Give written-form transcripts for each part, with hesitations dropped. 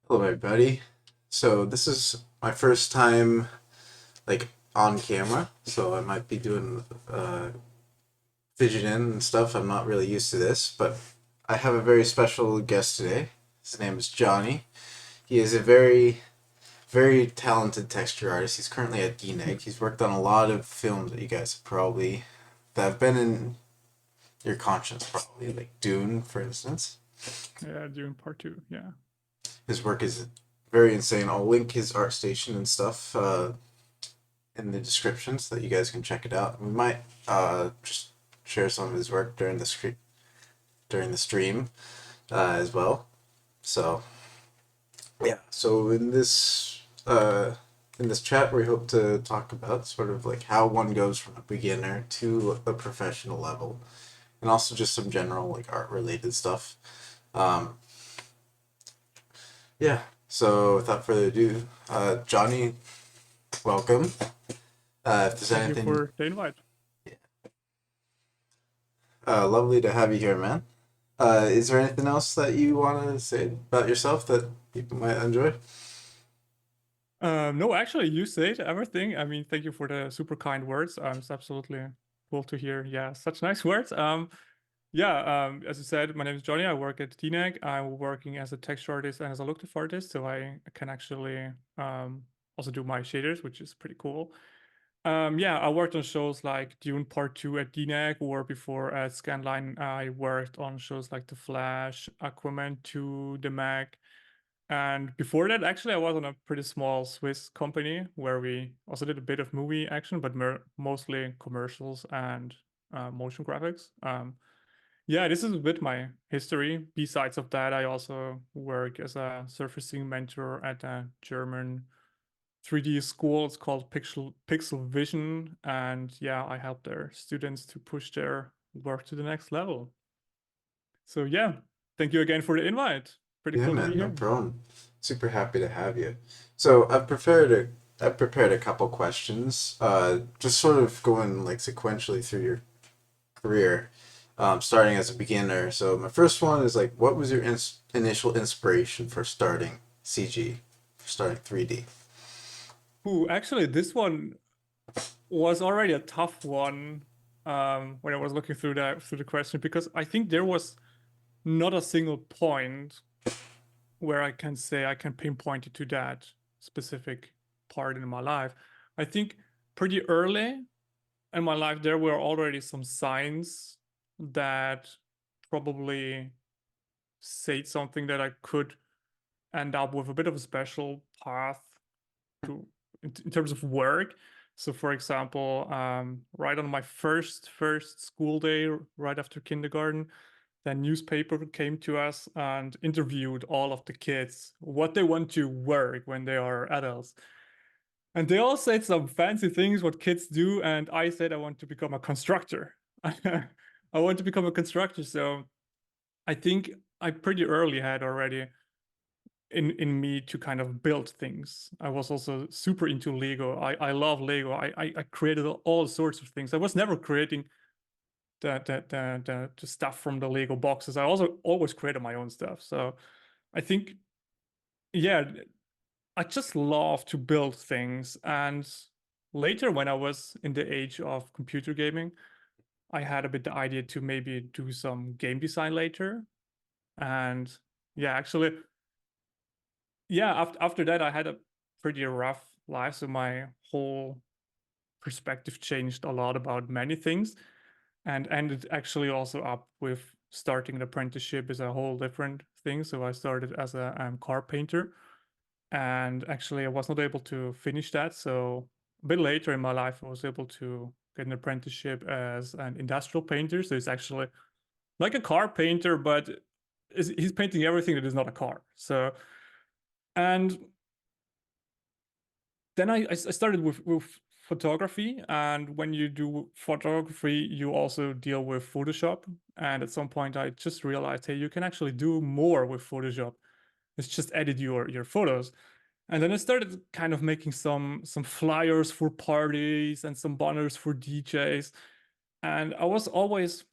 Hello, everybody. So this is my first time like on camera, so I might be doing fidgeting and stuff. I'm not really used to this, but I have a very special guest today. His name is Johnny. He is a very talented texture artist. He's currently at DNEG. He's worked on a lot of films that you guys have probably that have been in your conscience, probably like Dune, for instance. Yeah, doing part two. Yeah. His work is very insane. I'll link his Artstation and stuff in the description so that you guys can check it out. We might just share some of his work during the stream as well. So yeah. So in this chat, we hope to talk about sort of like how one goes from a beginner to a professional level, and also just some general like art related stuff. Um, yeah. So without further ado, Johnny, welcome. If there's Thank you anything, for the invite. lovely to have you here, man. Is there anything else that you want to say about yourself that people might enjoy? No, actually, you said everything. I mean, thank you for the super kind words. It's absolutely cool to hear. Yeah, such nice words. As you said, my name is Johnny. I work at DNEG. I'm working as a texture artist and as a look artist, so I can actually also do my shaders, which is pretty cool. I worked on shows like Dune Part 2 at DNEG, or before at Scanline, I worked on shows like The Flash, Aquaman 2, The Mag. And before that, actually, I was on a pretty small Swiss company where we also did a bit of movie action, but mostly commercials and motion graphics. This is a bit my history. Besides of that, I also work as a surfacing mentor at a German 3D school. It's called Pixel Vision, and yeah, I help their students to push their work to the next level. So yeah, thank you again for the invite. Pretty Yeah, cool to be man, no here. problem. Super happy to have you. So I've prepared a couple questions, just sort of going like sequentially through your career, starting as a beginner. So my first one is like, what was your initial inspiration for starting CG, for starting 3D? Ooh, actually, this one was already a tough one when I was looking through the question, because I think there was not a single point where I can say I can pinpoint it to that specific part in my life. I think pretty early in my life there were already some signs that probably said something that I could end up with a bit of a special path to in terms of work. So, for example, right on my first school day, right after kindergarten, the newspaper came to us and interviewed all of the kids what they want to work when they are adults. And they all said some fancy things what kids do, and I said I want to become a constructor. I want to become a constructor. So I think I pretty early had already in me to kind of build things. I was also super into Lego. I love Lego. I created all sorts of things. I was never creating the stuff from the Lego boxes. I also always created my own stuff. So I think, yeah, I just love to build things. And later, when I was in the age of computer gaming, I had a bit the idea to maybe do some game design later. And yeah, actually, yeah, after that, I had a pretty rough life. So my whole perspective changed a lot about many things, and ended actually also up with starting an apprenticeship is a whole different thing. So I started as a car painter, and actually I was not able to finish that. So a bit later in my life, I was able to get an apprenticeship as an industrial painter. So it's actually like a car painter, but he's painting everything that is not a car. So, and then I started with photography, and when you do photography, you also deal with Photoshop. And at some point, I just realized, hey, you can actually do more with Photoshop. It's just edit your photos. And then I started kind of making some flyers for parties and some banners for DJs. And I was always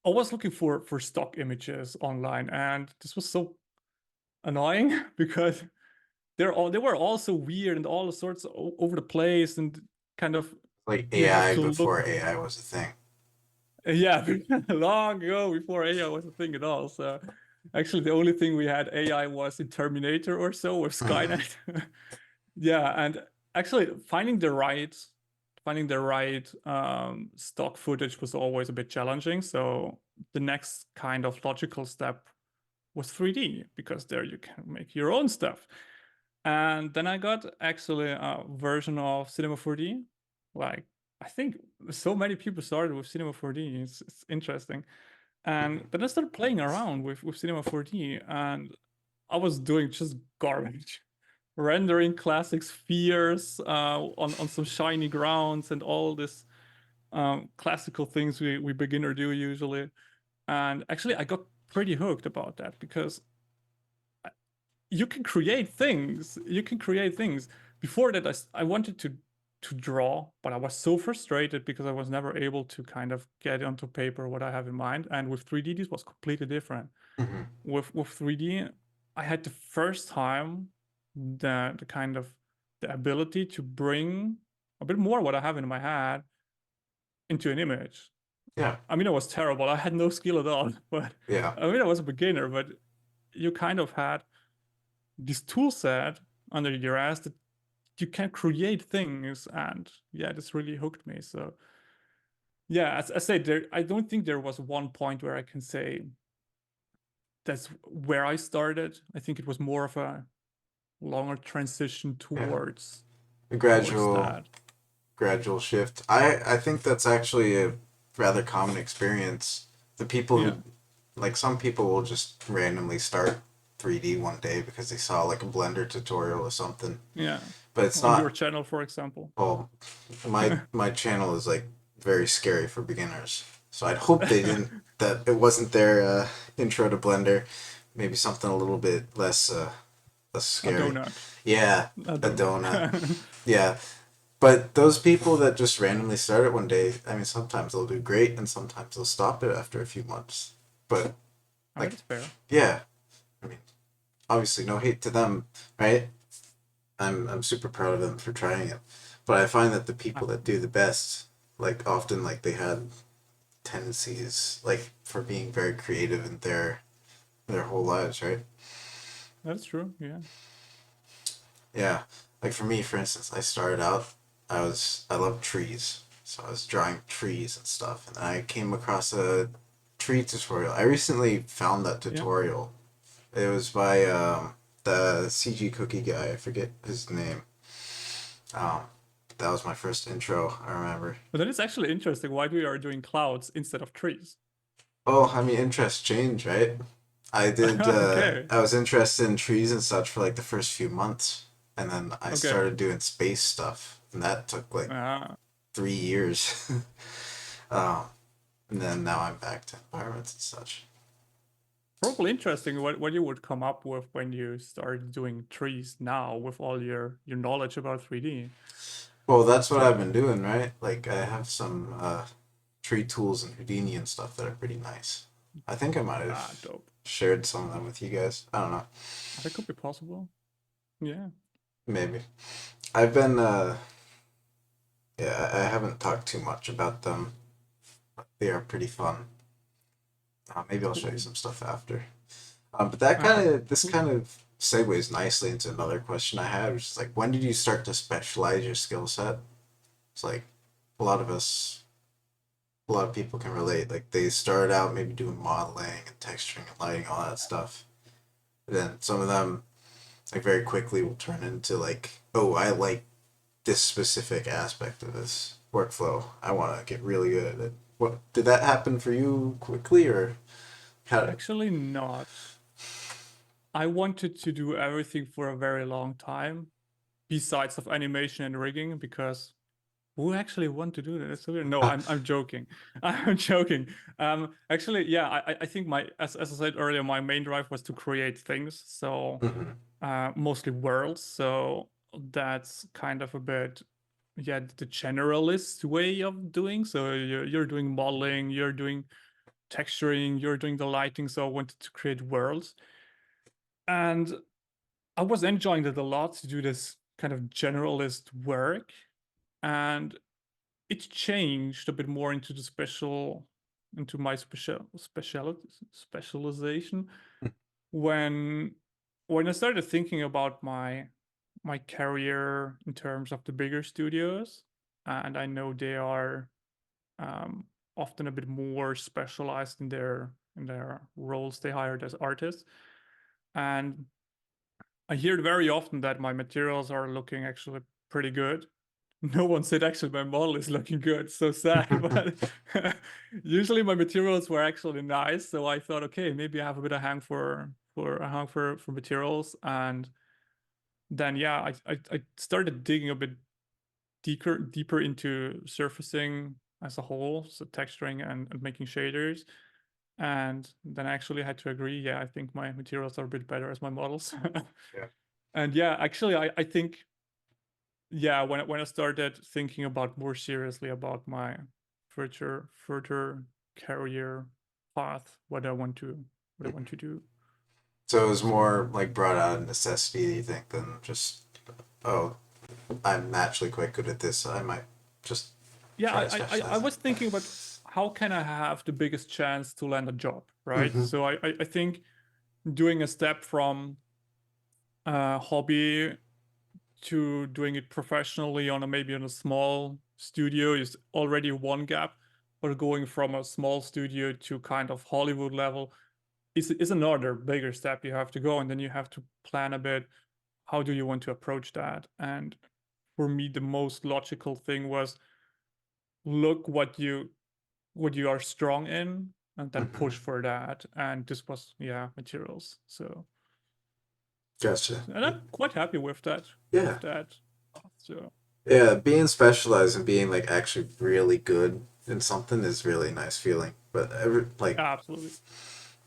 looking for stock images online, and this was so annoying because they were all so weird and all sorts over the place, and kind of Like you have AI to look. before AI was a thing. Yeah, long ago before AI was a thing at all. So actually, the only thing we had AI was in Terminator or so with Mhm. Skynet. Yeah, and actually finding the right stock footage was always a bit challenging. So the next kind of logical step was 3D, because there you can make your own stuff. And then I got actually a version of Cinema 4D. Like, I think so many people started with Cinema 4D. It's interesting. And then I started playing around with Cinema 4D, and I was doing just garbage. Rendering classic spheres on some shiny grounds and all this classical things we beginner do usually. And actually, I got pretty hooked about that, because you can create things. You can create things. Before that, I wanted to draw, but I was so frustrated because I was never able to kind of get onto paper what I have in mind. And with 3D, this was completely different. Mhm. With 3D, I had the first time the kind of the ability to bring a bit more what I have in my head into an image. Yeah. I mean, I was terrible. I had no skill at all, but Yeah. I mean, I was a beginner, but you kind of had this tool set under your ass that you can create things, and yeah, this really hooked me. So yeah, as I said, there I don't think there was one point where I can say that's where I started. I think it was more of a longer transition Yeah. A towards gradual that. gradual shift. I think that's actually a rather common experience. The people Yeah, who like some people will just randomly start 3D one day because they saw like a Blender tutorial or something. yeah. But it's On your not. channel, for example. Well, my channel is like very scary for beginners. So I'd hope they didn't that it wasn't their intro to Blender. Maybe something a little bit less A scary. donut. Yeah, A a donut. donut. Yeah, but those people that just randomly start it one day, I mean, sometimes they'll do great, and sometimes they'll stop it after a few months. But Oh, like, that's fair. yeah, I mean, obviously, no hate to them, right? I'm super proud of them for trying it, but I find that the Ah, people that do the best, like often, like they had tendencies like for being very creative in their whole lives, right? that's true. Yeah. Yeah, like for me, for instance, I started out, I love trees, so I was drawing trees and stuff, and I came across a tree tutorial. I recently found that Yeah. tutorial. It was by the CG Cookie guy. I forget his name. Um, that was my first intro. I remember. But then it's actually interesting why we are doing clouds instead of trees. Oh, I mean, interests change, right? I did. Okay. I was interested in trees and such for like the first few months, and then I Okay. started doing space stuff, and that took like Ah. 3 years. um, and then now I'm back to environments and such. Probably interesting what you would come up with when you start doing trees now with all your knowledge about 3D. Well, that's what I've So been doing, right? Like I have some tree tools and Houdini and stuff that are pretty nice. I think I might have dope. shared some of them with you guys. I don't know. That could be possible. Yeah. Maybe. I've been yeah, I haven't talked too much about them. They are pretty fun. Maybe I'll show you Cool. some stuff after. But that kind of this Cool. kind of segues nicely into another question I had, which is like, when did you start to specialize your skill set? It's like a lot of us, a lot of people can relate. Like they start out maybe doing modeling and texturing and lighting, all that stuff. But then some of them, like very quickly, will turn into like, oh, I like this specific aspect of this workflow. I want to get really good at it. What did that happen for you quickly, or how did? Actually not. I wanted to do everything for a very long time, besides of animation and rigging, because who actually want to do that? That's so weird. No, I'm joking. I'm joking. Actually, yeah, I think my as I said earlier, my main drive was to create things. So Mhm. mostly worlds. So that's kind of a bit, yeah, the generalist way of doing. So you're doing modeling, you're doing texturing, you're doing the lighting. So I wanted to create worlds. And I was enjoying it a lot to do this kind of generalist work. And it changed a bit more into the into my specialization when I started thinking about my career in terms of the bigger studios, and I know they are um, often a bit more specialized in their roles they hired as artists, and I hear it very often that my materials are looking actually pretty good. No one said actually my model is looking good. So sad, but usually my materials were actually nice. So I thought, okay, maybe I have a bit of hang for materials, and then yeah, I started digging a bit deeper into surfacing as a whole, so texturing and making shaders. And then I actually had to agree, yeah, I think my materials are a bit better as my models. Yeah. And yeah, actually, I think, yeah, when I started thinking about more seriously about my further career path, what I want to do. So it was So more like brought out of necessity, you think, than just, oh, I'm naturally quite good at this, so I might just yeah, try to I specialize in was thinking about how can I have the biggest chance to land a job, it. right? So I think doing a step from hobby to doing it professionally on maybe on a small studio is already one gap, but going from a small studio to kind of Hollywood level is another bigger step you have to go, and then you have to plan a bit how do you want to approach that. And for me, the most logical thing was look what you are strong in and then Hmm. push for that. And this was, yeah, materials. So Gotcha. and I'm quite happy Yeah. with that. So Yeah, being specialized and being like actually really good in something is really a nice feeling. But like, absolutely.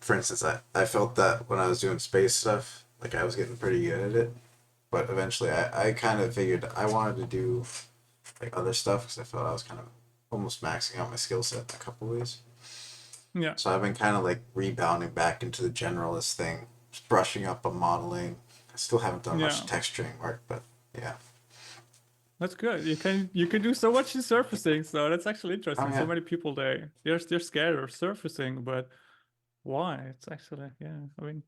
for instance, I felt that when I was doing space stuff, like I was getting pretty good at it. But eventually, I kind of figured I wanted to do like other stuff because I felt I was kind of almost maxing out my skill set in a couple ways. Yeah. So I've been kind of like rebounding back into the generalist thing, just brushing up on modeling. I still haven't done much Yeah. texturing work, but yeah. That's good. You can do so much in surfacing, so that's actually Oh interesting. So yeah. many people they're scared of surfacing, but why? It's actually, yeah. I mean,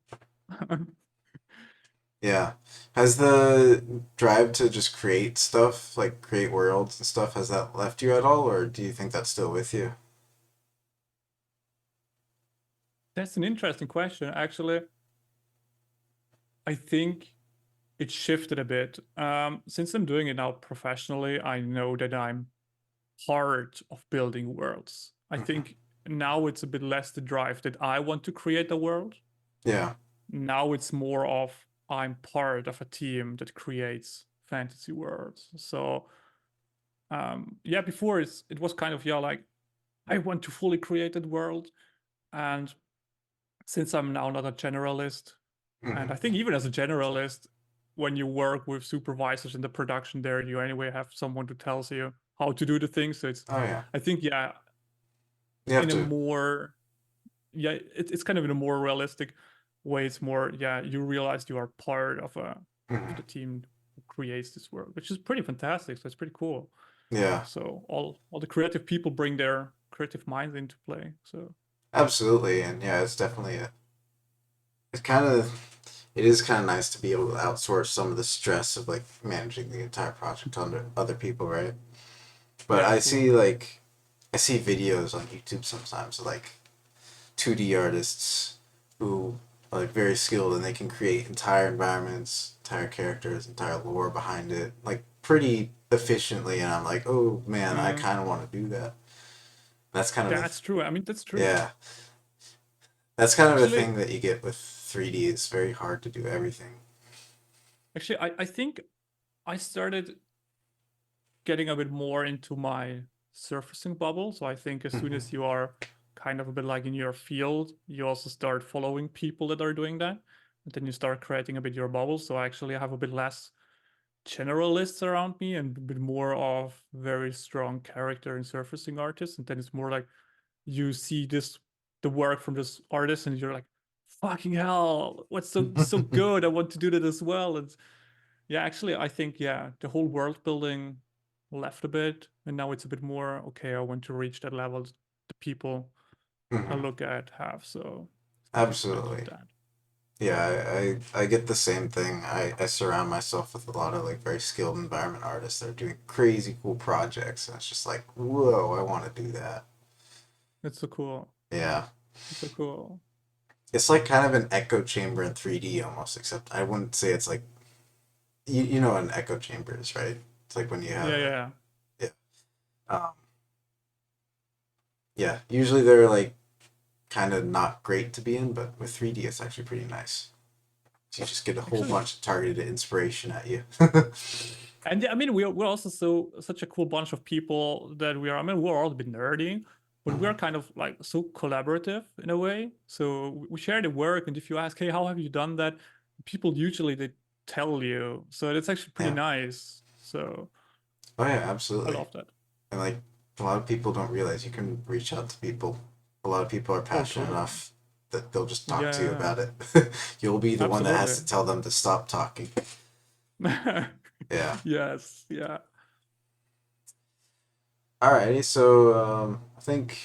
Yeah. Has the drive to just create stuff, like create worlds and stuff, has that left you at all, or do you think that's still with you? that's an interesting question. Actually, I think it shifted a bit. Since I'm doing it now professionally, I know that I'm part of building worlds. I Hmm. think now it's a bit less the drive that I want to create a world. Yeah. Now it's more of I'm part of a team that creates fantasy worlds. So yeah, before it was kind of, yeah, like I want to fully created world. And since I'm now not a generalist, and I Hmm. think even as a generalist, when you work with supervisors in the production there, you anyway have someone who tells you how to do the things. So it's, Oh yeah. I think, yeah, You have in a to. more, yeah, it's kind of in a more realistic way. It's more, yeah, you realize you are part of Mhm. the team who creates this world, which is pretty fantastic. So it's pretty cool. Yeah. So all the creative people bring their creative minds into play. So Absolutely, and yeah, it's definitely a. It's kind of. It is kind of nice to be able to outsource some of the stress of like managing the entire project under other people, right? But yeah, I see absolutely. like I see videos on YouTube sometimes of like 2D artists who are like very skilled and they can create entire environments, entire characters, entire lore behind it, like pretty efficiently. And I'm like, oh man, I Mm, kind of want to do that. That's kind of a that's true. I mean, that's true. yeah. That's kind of a Actually, thing that you get with 3D. It's very hard to do everything. I think I started getting a bit more into my surfacing bubble. So I think as soon Hmm. as you are kind of a bit like in your field, you also start following people that are doing that. And then you start creating a bit your bubble. So I actually have a bit less generalists around me and a bit more of very strong character and surfacing artists. And then it's more like you see the work from this artist and you're like fucking hell, what's so good? I want to do that as well. And yeah, actually, I think yeah, the whole world building left a bit, and now it's a bit more okay. I want to reach that level the people I Mhm. look at have. So I love Absolutely. that. Yeah, I get the same thing. I surround myself with a lot of like very skilled environment artists that are doing crazy cool projects, and it's just like, whoa, I want to do that. It's so cool. Yeah. It's so cool. It's like kind of an echo chamber in 3D almost, except I wouldn't say it's like you know what an echo chamber is, right? It's like when you Yeah, have yeah. yeah. Um, yeah, usually they're like kind of not great to be in, but with 3D it's actually pretty nice. So you just get a whole Actually, bunch of targeted inspiration at you. and yeah, I mean, we're also such a cool bunch of people that we are. I mean, we're all a bit nerdy, but we're Mhm. kind of like so collaborative in a way. So we share the work, and if you ask, "Hey, how have you done that?" People usually they tell you. So it's actually pretty Yeah. nice. So Oh yeah, I absolutely. love that. And like a lot of people don't realize you can reach out to people. A lot of people are Oh, passionate totally. enough that they'll just talk to you Yeah, about it. You'll be the one that has absolutely. to tell them to stop talking. Yeah. Yes, yeah. Alrighty, so I think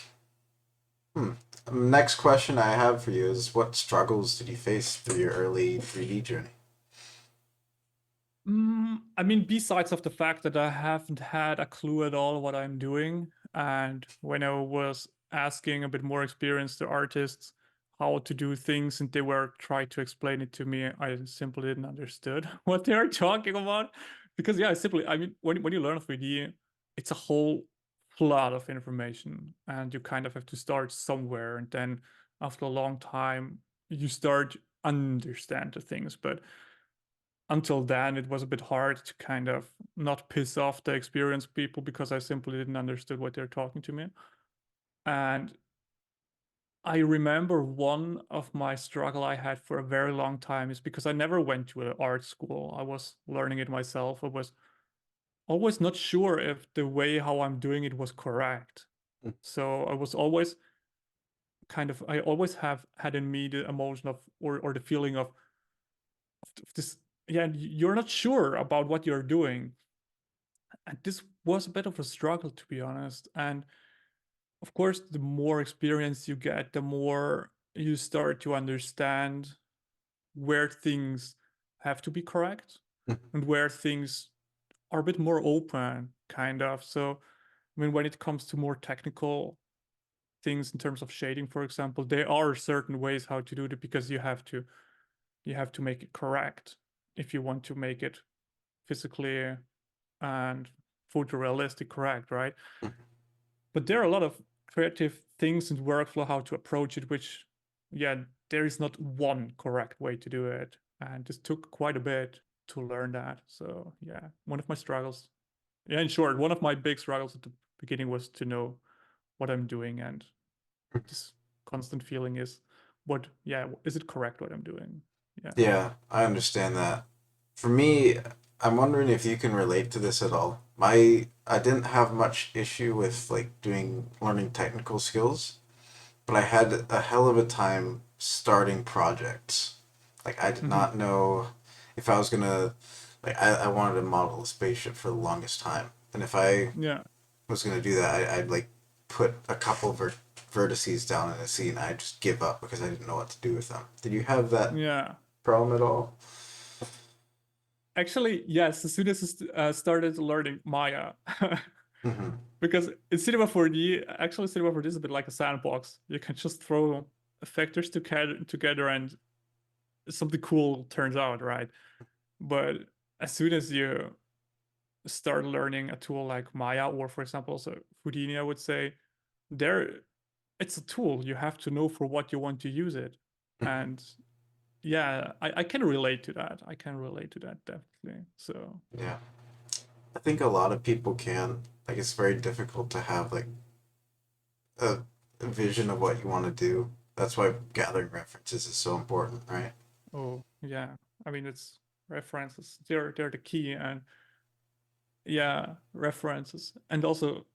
hmm, next question I have for you is what struggles did you face through your early 3D journey? I mean, besides of the fact that I haven't had a clue at all what I'm doing, and when I was asking a bit more experienced artists how to do things, and they were trying to explain it to me, I simply didn't understood what they are talking about. Because yeah, simply, I mean, when you learn 3D, it's a whole flood of information, and you kind of have to start somewhere, and then after a long time, you start understand the things, but until then it was a bit hard to kind of not piss off the experienced people because I simply didn't understood what they're talking to me. And I remember one of my struggle I had for a very long time is because I never went to an art school. I was learning it myself. I was always not sure if the way how I'm doing it was correct. So I was always I always have had in me the emotion of or the feeling of this, yeah, you're not sure about what you're doing. And this was a bit of a struggle, to be honest. And of course, the more experience you get, the more you start to understand where things have to be correct and where things are a bit more open, kind of. So, I mean, when it comes to more technical things in terms of shading, for example, there are certain ways how to do it because you have to make it correct if you want to make it physically and photorealistic correct, right? But there are a lot of creative things and workflow how to approach it, which, yeah, there is not one correct way to do it. And this took quite a bit to learn that. So, yeah, one of my struggles, yeah, in short, one of my big struggles at the beginning was to know what I'm doing. And this constant feeling is yeah, is it correct what I'm doing? Yeah. Yeah, I understand that. For me, I'm wondering if you can relate to this at all. I didn't have much issue with like doing learning technical skills, but I had a hell of a time starting projects. Like I did Mm-hmm. not know if I was gonna I wanted to model a spaceship for the longest time. And if I Yeah. was gonna do that, I'd like put a couple vertices down in a scene. I'd just give up because I didn't know what to do with them. Did you have that Yeah. problem at all? Actually, yes, as soon as I started learning Maya, Mm-hmm. because in Cinema 4D, actually Cinema 4D is a bit like a sandbox. You can just throw effectors together and something cool turns out, right? But as soon as you start learning a tool like Maya or, for example, also Houdini, I would say, there it's a tool. You have to know for what you want to use it. And yeah, I can relate to that. I can relate to that definitely. So Yeah. I think a lot of people can. Like it's very difficult to have like a vision of what you want to do. That's why gathering references is so important, right? oh yeah, I mean it's references. They're the key, and yeah, references, and also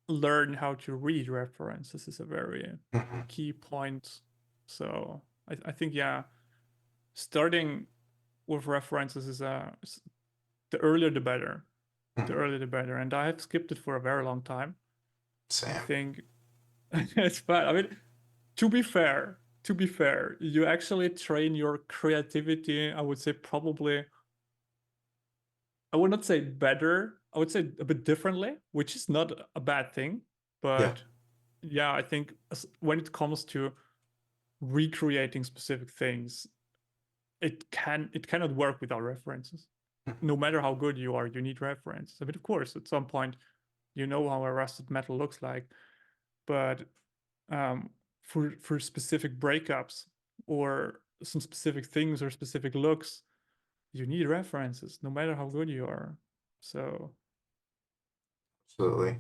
learn how to read references is a very Hmm. key point. So I think yeah, starting with references is the earlier the better. The Mhm. earlier the better. And I have skipped it for a very long time. I Same. think it's bad. I mean, to be fair, you actually train your creativity, I would say probably, I would not say better, I would say a bit differently, which is not a bad thing. Yeah. But yeah, I think when it comes to recreating specific things, it cannot work without references. No matter how good you are, you need references. I mean, of course, at some point, you know how a rusted metal looks like, but um, for specific breakups or some specific things or specific looks, you need references, no matter how good you are. So Absolutely.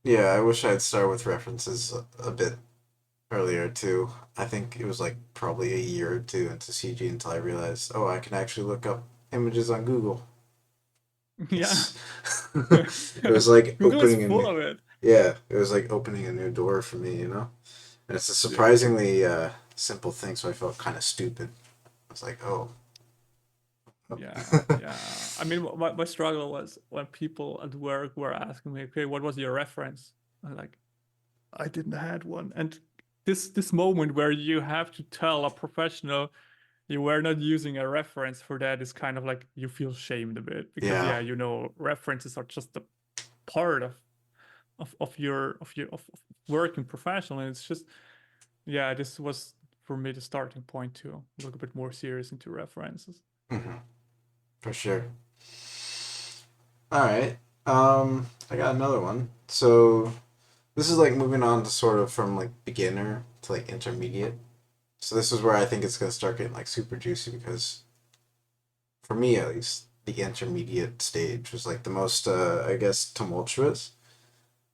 Yeah, I wish I'd started with references a bit earlier too. I think it was like probably a year or two into CG until I realized, oh, I can actually look up images on Google. yeah, Yes. It was like Google is opening a full new, of it. yeah, it was like opening a new door for me, you know? And it's a Yeah. surprisingly simple thing, so I felt kind of stupid. I was like, oh. Yeah, yeah. I mean, my struggle was when people at work were asking me, "Okay, what was your reference?" I'm like, I didn't had one. And this moment where you have to tell a professional you were not using a reference for that is kind of like you feel shamed a bit because Yeah. yeah, references are just a part of working professional, and it's just yeah, this was for me the starting point to look a bit more serious into references. Hmm. For sure. All right. I got another one. So this is like moving on to sort of from like beginner to like intermediate. So this is where I think it's gonna start getting like super juicy because for me at least, the intermediate stage was like the most I guess tumultuous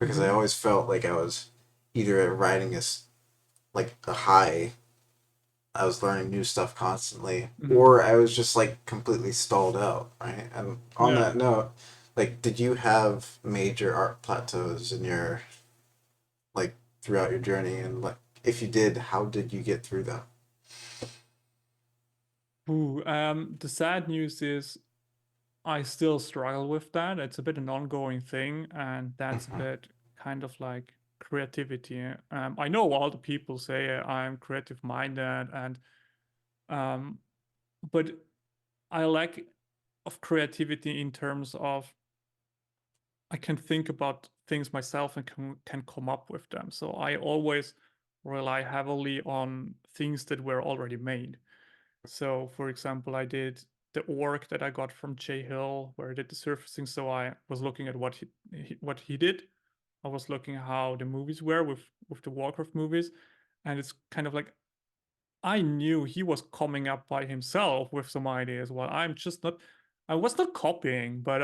because I Mm-hmm. always felt like I was either riding like a high, I was learning new stuff constantly, Mm-hmm. or I was just like completely stalled out, right? And on Yeah. that note, like, did you have major art plateaus in your like throughout your journey, and like if you did, how did you get through that? Ooh, the sad news is I still struggle with that. It's a bit an ongoing thing, and that's a Hmm. bit kind of like creativity. I know all the people say I'm creative minded, and um, but I lack of creativity in terms of I can think about things myself and can come up with them. So I always rely heavily on things that were already made. So, for example, I did the org that I got from Jay Hill, where I did the surfacing. So I was looking at what he did. I was looking how the movies were with the Warcraft movies, and it's kind of like I knew he was coming up by himself with some ideas. While I'm just not, I was not copying, but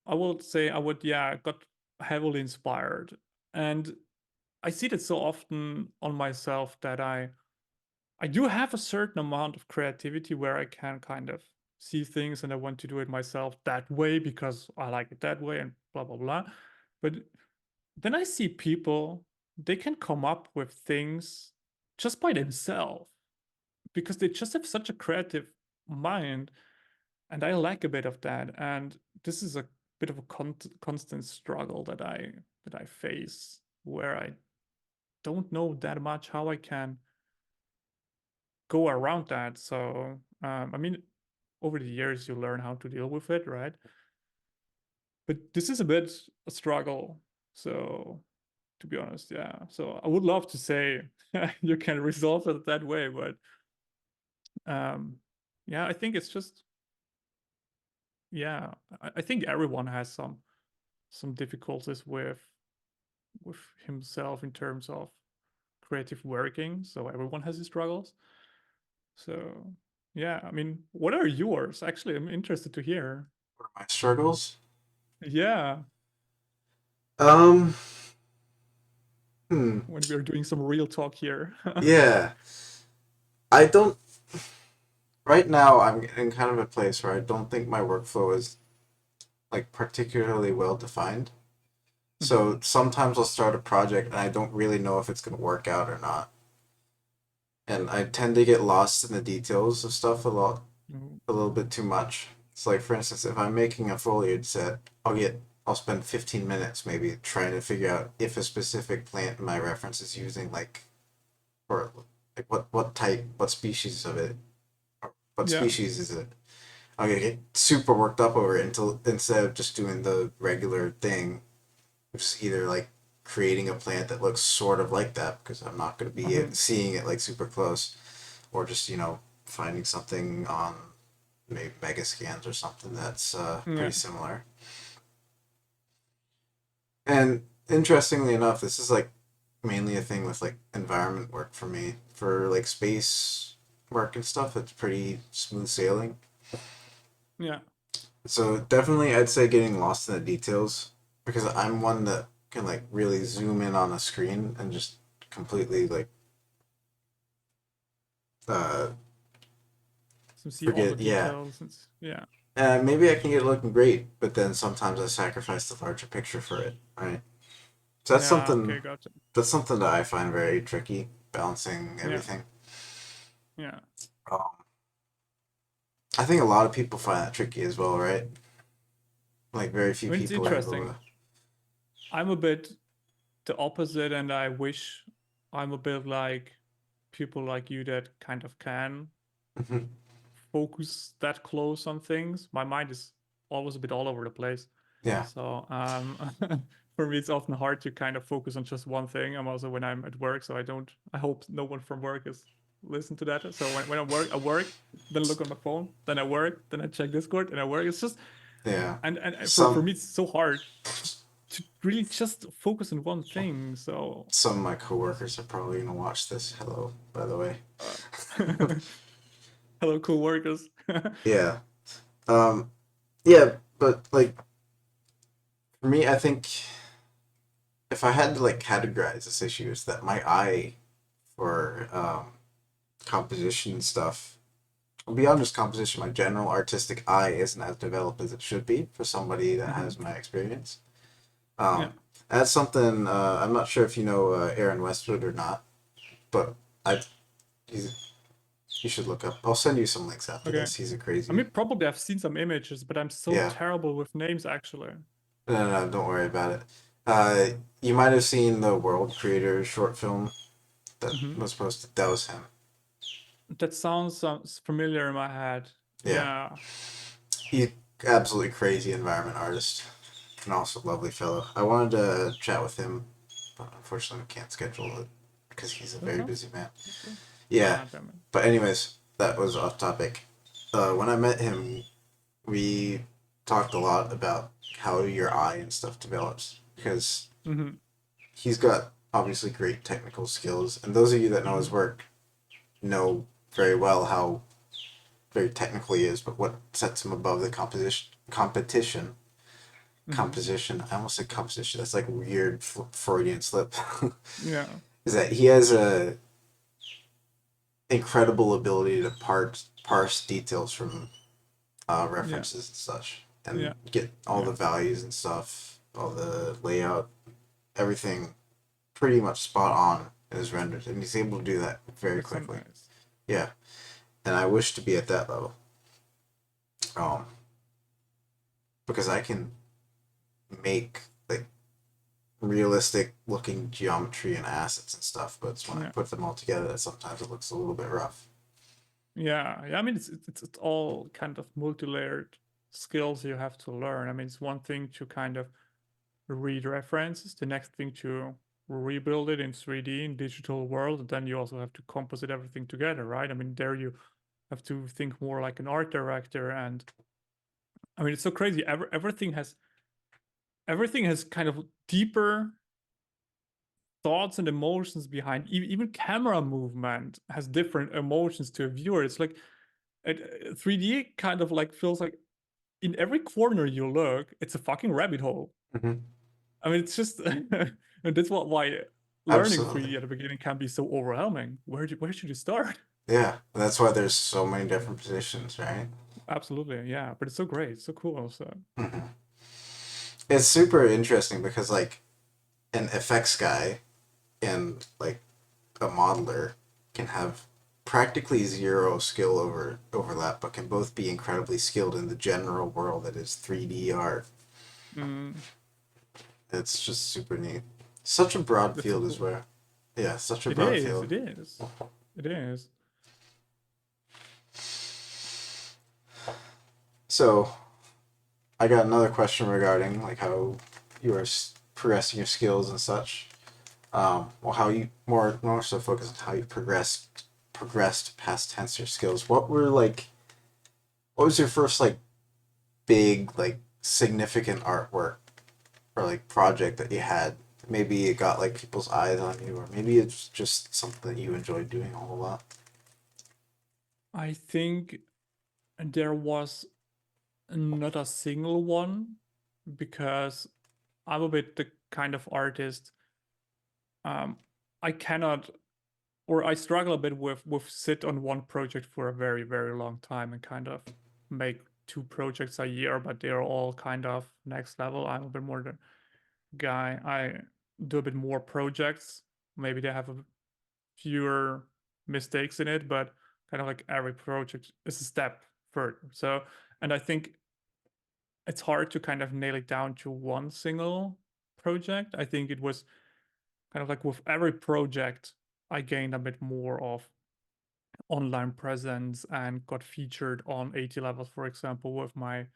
I would say I would yeah got heavily inspired, and I see that so often on myself that I do have a certain amount of creativity where I can kind of see things and I want to do it myself that way because I like it that way and blah blah blah. But then I see people, they can come up with things just by themselves because they just have such a creative mind, and I lack a bit of that. And this is a bit of a constant struggle that I face where I don't know that much how I can go around that. So, I mean, over the years, you learn how to deal with it, right? But this is a bit a struggle. So, to be honest, yeah. So, I would love to say you can resolve it that way, but um, yeah, I think it's just, yeah, I think everyone has some difficulties with himself in terms of creative working. So, everyone has his struggles. So, yeah, I mean, what are yours? Actually, I'm interested to hear. What are my struggles? Yeah, Um, hmm, when we're doing some real talk here. yeah, I don't. Right now, I'm in kind of a place where I don't think my workflow is like particularly well defined. Mhm. So sometimes I'll start a project and I don't really know if it's going to work out or not. and I tend to get lost in the details of stuff Mhm. a little bit too much. It's like, for instance, if I'm making a foliage set, I'll spend 15 minutes maybe trying to figure out if a specific plant in my reference is using like, or like what type, what species of it, or what Yeah. species is it. I'm gonna get super worked up over it until instead of just doing the regular thing, which is either like creating a plant that looks sort of like that because I'm not gonna be Mhm. seeing it like super close, or just finding something on maybe mega scans or something that's Yeah. pretty similar. And interestingly enough, this is like mainly a thing with like environment work for me. For like space work and stuff, it's pretty smooth sailing. Yeah. So definitely, I'd say getting lost in the details because I'm one that can like really zoom in on a screen and just completely like uh So see all the forget. Yeah, details. Yeah. maybe I can get it looking great, but then sometimes I sacrifice the larger picture for it. Right. So Yeah. Okay. Gotcha. that's something that I find very tricky balancing Yeah. everything. Yeah. Um, I think a lot of people find that tricky as well, right? Like very few I mean, it's people are able interesting. I'm a bit the opposite, and I wish I'm a bit like people like you that kind of can to. focus that close on things. My mind is always a bit all over the place. Yeah, So for me, it's often hard to kind of focus on just one thing. I'm also when I'm at work, so I don't. I hope no one from work is listen to that. So when I work, then I look on my phone, then I work, then I check Discord, and I work. It's just yeah. and for Some me, it's so hard to really just focus on one thing. So some of my coworkers are probably gonna watch this. Hello, by the way. uh, hello, coworkers. Yeah. Um. Yeah, but like for me, I think if I had to like categorize this issue, is that my eye for composition and stuff, beyond just composition, my general artistic eye isn't as developed as it should be for somebody that Hmm. has my experience. Yeah. Um, that's something I'm not sure if you know Aaron Westwood or not, but I he's, you should look up. I'll send you some links after Okay. this. He's a I crazy. mean, probably I've seen some images, but I'm so Yeah, terrible with names actually. no, don't worry about it. You might have seen the World Creator short film that Hmm. was posted. That was him. That sounds familiar in my head. Yeah, Yeah. he's absolutely crazy environment artist and also lovely fellow. I wanted to chat with him, but unfortunately we can't schedule it because he's a That very sounds busy man. interesting. Yeah, Ah, damn it. but anyways, that was off topic. When I met him, we talked a lot about how your eye and stuff develops because Hmm. he's got obviously great technical skills, and those of you that know his Hmm. work know very well how very technical he is. But what sets him above the Hmm. composition? I almost said composition. That's like a weird Freudian slip. Yeah. Is that he has a incredible ability to parse details from Yeah. references and such, and Yeah. get all Yeah. the values and stuff, all the layout, everything pretty much spot on in his renders, and he's able to do that very That's so quickly. nice. Yeah, and I wish to be at that level, um, because I can make like realistic looking geometry and assets and stuff, but it's when I Yeah. put them all together that sometimes it looks a little bit rough. Yeah. Yeah. I mean, it's all kind of multi-layered skills you have to learn. I mean, it's one thing to kind of read references, the next thing to rebuild it in 3D in digital world, and then you also have to composite everything together, right? I mean, there you have to think more like an art director, and I mean, it's so crazy. Everything has kind of deeper thoughts and emotions behind. Even camera movement has different emotions to a viewer. It's like 3D kind of like feels like in every corner you look, it's a fucking rabbit hole. Mm-hmm. I mean, it's just, and that's why learning Absolutely. 3D at the beginning can be so overwhelming. Where should you start? Yeah, that's why there's so many different positions, right? Absolutely, yeah. But it's so great, it's so cool. So Mm-hmm. It's super interesting because like an effects guy and like a modeler can have practically zero skill overlap, but can both be incredibly skilled in the general world that is 3D art. Mm, It's just super neat. Such a broad that's so field as cool. well. Yeah, such a It broad is. field. It is. It is. So I got another question regarding like how you are progressing your skills and such. Well, how you more so focus on how you progressed past tense your skills. What was your first like big like significant artwork or like project that you had? Maybe it got like people's eyes on you, or maybe it's just something that you enjoyed doing a whole lot. I think there was not a single one because I'm a bit the kind of artist. Um, I cannot, or I struggle a bit with sit on one project for a very very long time and kind of make two projects a year, but they're all kind of next level. I'm a bit more the guy. I do a bit more projects. Maybe they have a fewer mistakes in it, but kind of like every project is a step further. So, and I think it's hard to kind of nail it down to one single project. I think it was kind of like with every project, I gained a bit more of online presence and got featured on 80 levels, for example, with my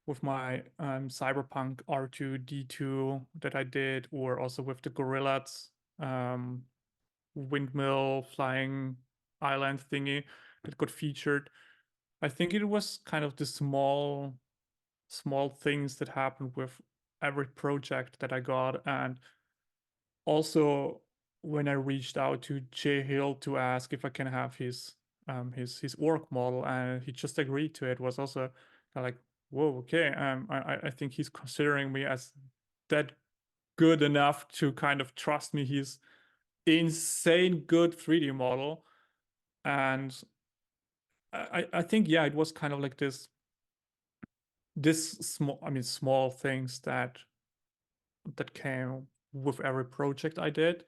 Cyberpunk R2D2 that I did, or also with the Gorillas um, windmill flying island thingy that got featured. I think it was kind of the small things that happened with every project that I got. And also when I reached out to Jay Hill to ask if I can have his work model, and he just agreed to it, was also kind of like, whoa, okay. I think he's considering me as that good enough to kind of trust me. He's insane good 3D model. And I think yeah, it was kind of like this small, I mean small things that came with every project I did.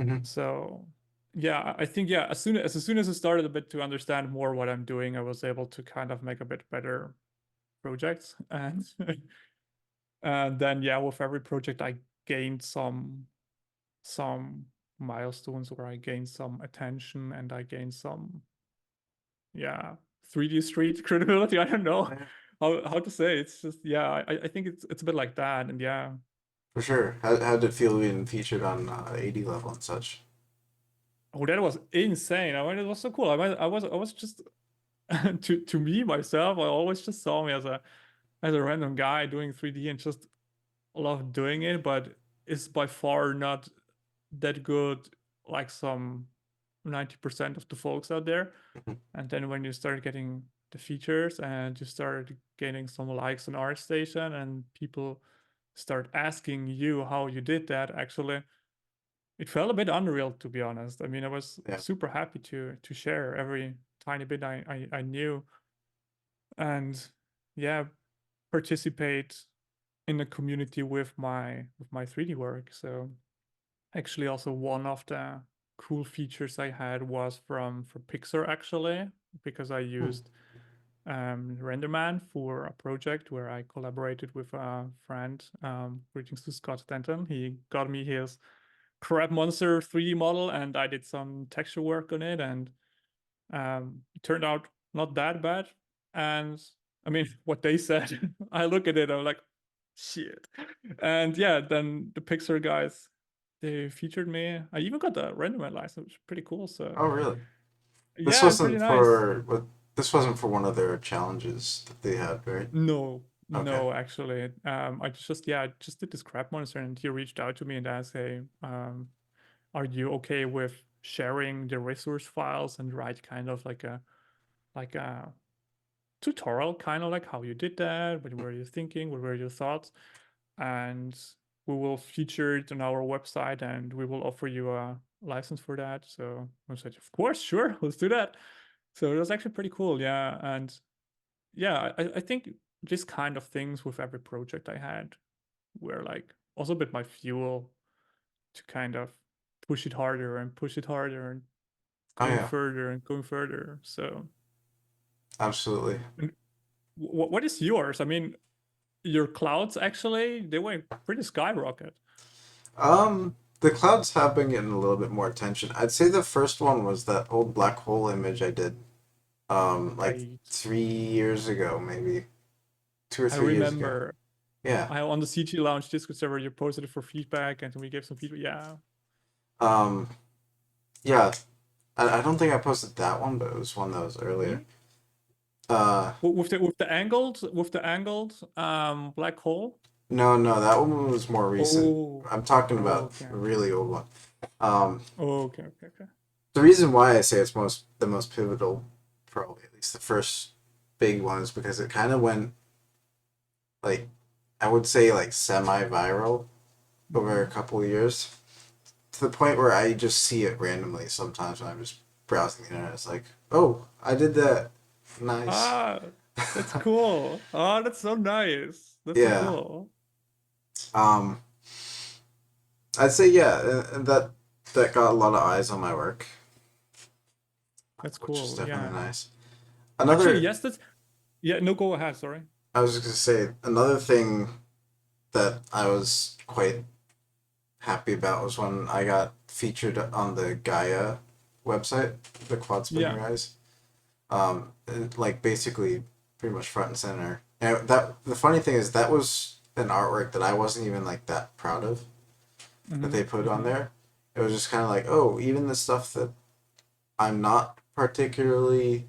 Mm-hmm. So yeah, I think yeah, as soon as I started a bit to understand more what I'm doing, I was able to kind of make a bit better projects. And and then yeah, with every project I gained some milestones, where I gained some attention and I gained some yeah 3D street credibility. I don't know how to say. It's just yeah, I think it's a bit like that. And yeah, For sure. How did it feel being featured on 80 level and such? oh, that was insane. I mean, it was so cool. I was just to me myself, I always just saw me as a random guy doing 3D and just love doing it, but it's by far not that good like some 90% of the folks out there. Mhm. And then when you start getting the features and you start getting some likes on Artstation and people start asking you how you did that, actually, it felt a bit unreal, to be honest. I mean, I was Yeah. super happy to share every tiny bit I knew, and yeah, participate in the community with my 3D work. So actually, also one of the cool features I had was from Pixar, actually, because I Hmm. used RenderMan for a project where I collaborated with a friend. Greetings to Scott Stanton. He got me his crab monster 3D model, and I did some texture work on it, and it turned out not that bad. And I mean, what they said, I look at it, I'm like, shit. And yeah, then the Pixar guys, they featured me. I even got the RenderMan license, which is pretty cool. So Oh, really? This yeah, pretty wasn't nice. for what? This wasn't for one of their challenges that they had, right? No, Okay. no, actually, I just yeah, I just did this crab monster, and he reached out to me and asked, "Hey, are you okay with sharing the resource files and write kind of like a tutorial, kind of like how you did that, what were you thinking, what were your thoughts, and we will feature it on our website, and we will offer you a license for that." So I said, "Of course, sure, let's do that." So it was actually pretty cool, yeah. And yeah, I think this kind of things with every project I had were like also a bit my fuel to kind of push it harder and push it harder. And Oh going yeah, further and going further. So, absolutely. and what is yours? I mean, your clouds actually they went pretty skyrocket. The clouds have been getting a little bit more attention. I'd say the first one was that old black hole image I did, like Right. 3 years ago, maybe 2 or 3 years ago. remember Yeah. I on the CG Lounge Discord server you posted it for feedback and we gave some feedback. Yeah. Um, yeah. I don't think I posted that one, but it was one that was earlier. Mhm. Uh, With the angled black hole. no, no, that one was more recent. Oh. I'm talking about Okay. a really old one. Um, Okay. Okay. Okay. the reason why I say it's the most pivotal, probably at least the first big one, is because it kind of went like I would say like semi-viral over a Mhm. couple of years to the point where I just see it randomly sometimes when I'm just browsing the internet. It's like, oh, I did that. Nice. Ah, that's cool. Oh, that's so nice. That's so Yeah. cool. Um, I'd say yeah, and that got a lot of eyes on my work, That's which is cool. definitely Yeah. nice. Actually, Another, yes, that's yeah, no, go ahead, sorry. I was just gonna say another thing that I was quite happy about was when I got featured on the Gaia website, the quad spinning Yeah. guys. And, like basically pretty much front and center. And that the funny thing is that was an artwork that I wasn't even like that proud of that Mm-hmm. they put on Mm-hmm. there. It was just kind of like, oh, even the stuff that I'm not particularly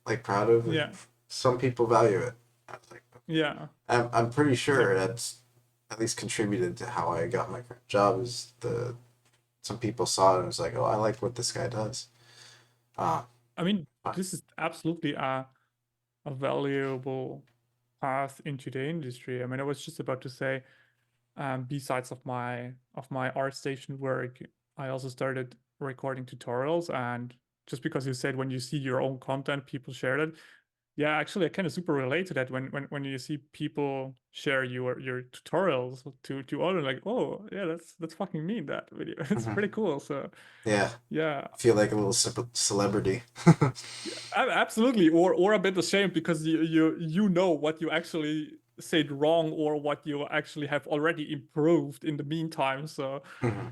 like proud of, Yeah. some people value it. I was like, Yeah. I'm pretty Yeah. sure that's at least contributed to how I got my current job. Is the some people saw it and was like, oh, I like what this guy does. Uh, I mean, but, this is absolutely a valuable path into the industry. I mean, I was just about to say, besides of my Artstation work, I also started recording tutorials. And just because you said when you see your own content, people share it. Yeah, actually, I kind of super relate to that when you see people share your tutorials to other like, oh yeah, that's fucking me in that video. It's mhm. pretty cool. So Yeah, yeah, feel like a little celebrity. yeah, absolutely. Or a bit ashamed because you know what you actually said wrong or what you actually have already improved in the meantime. Mhm.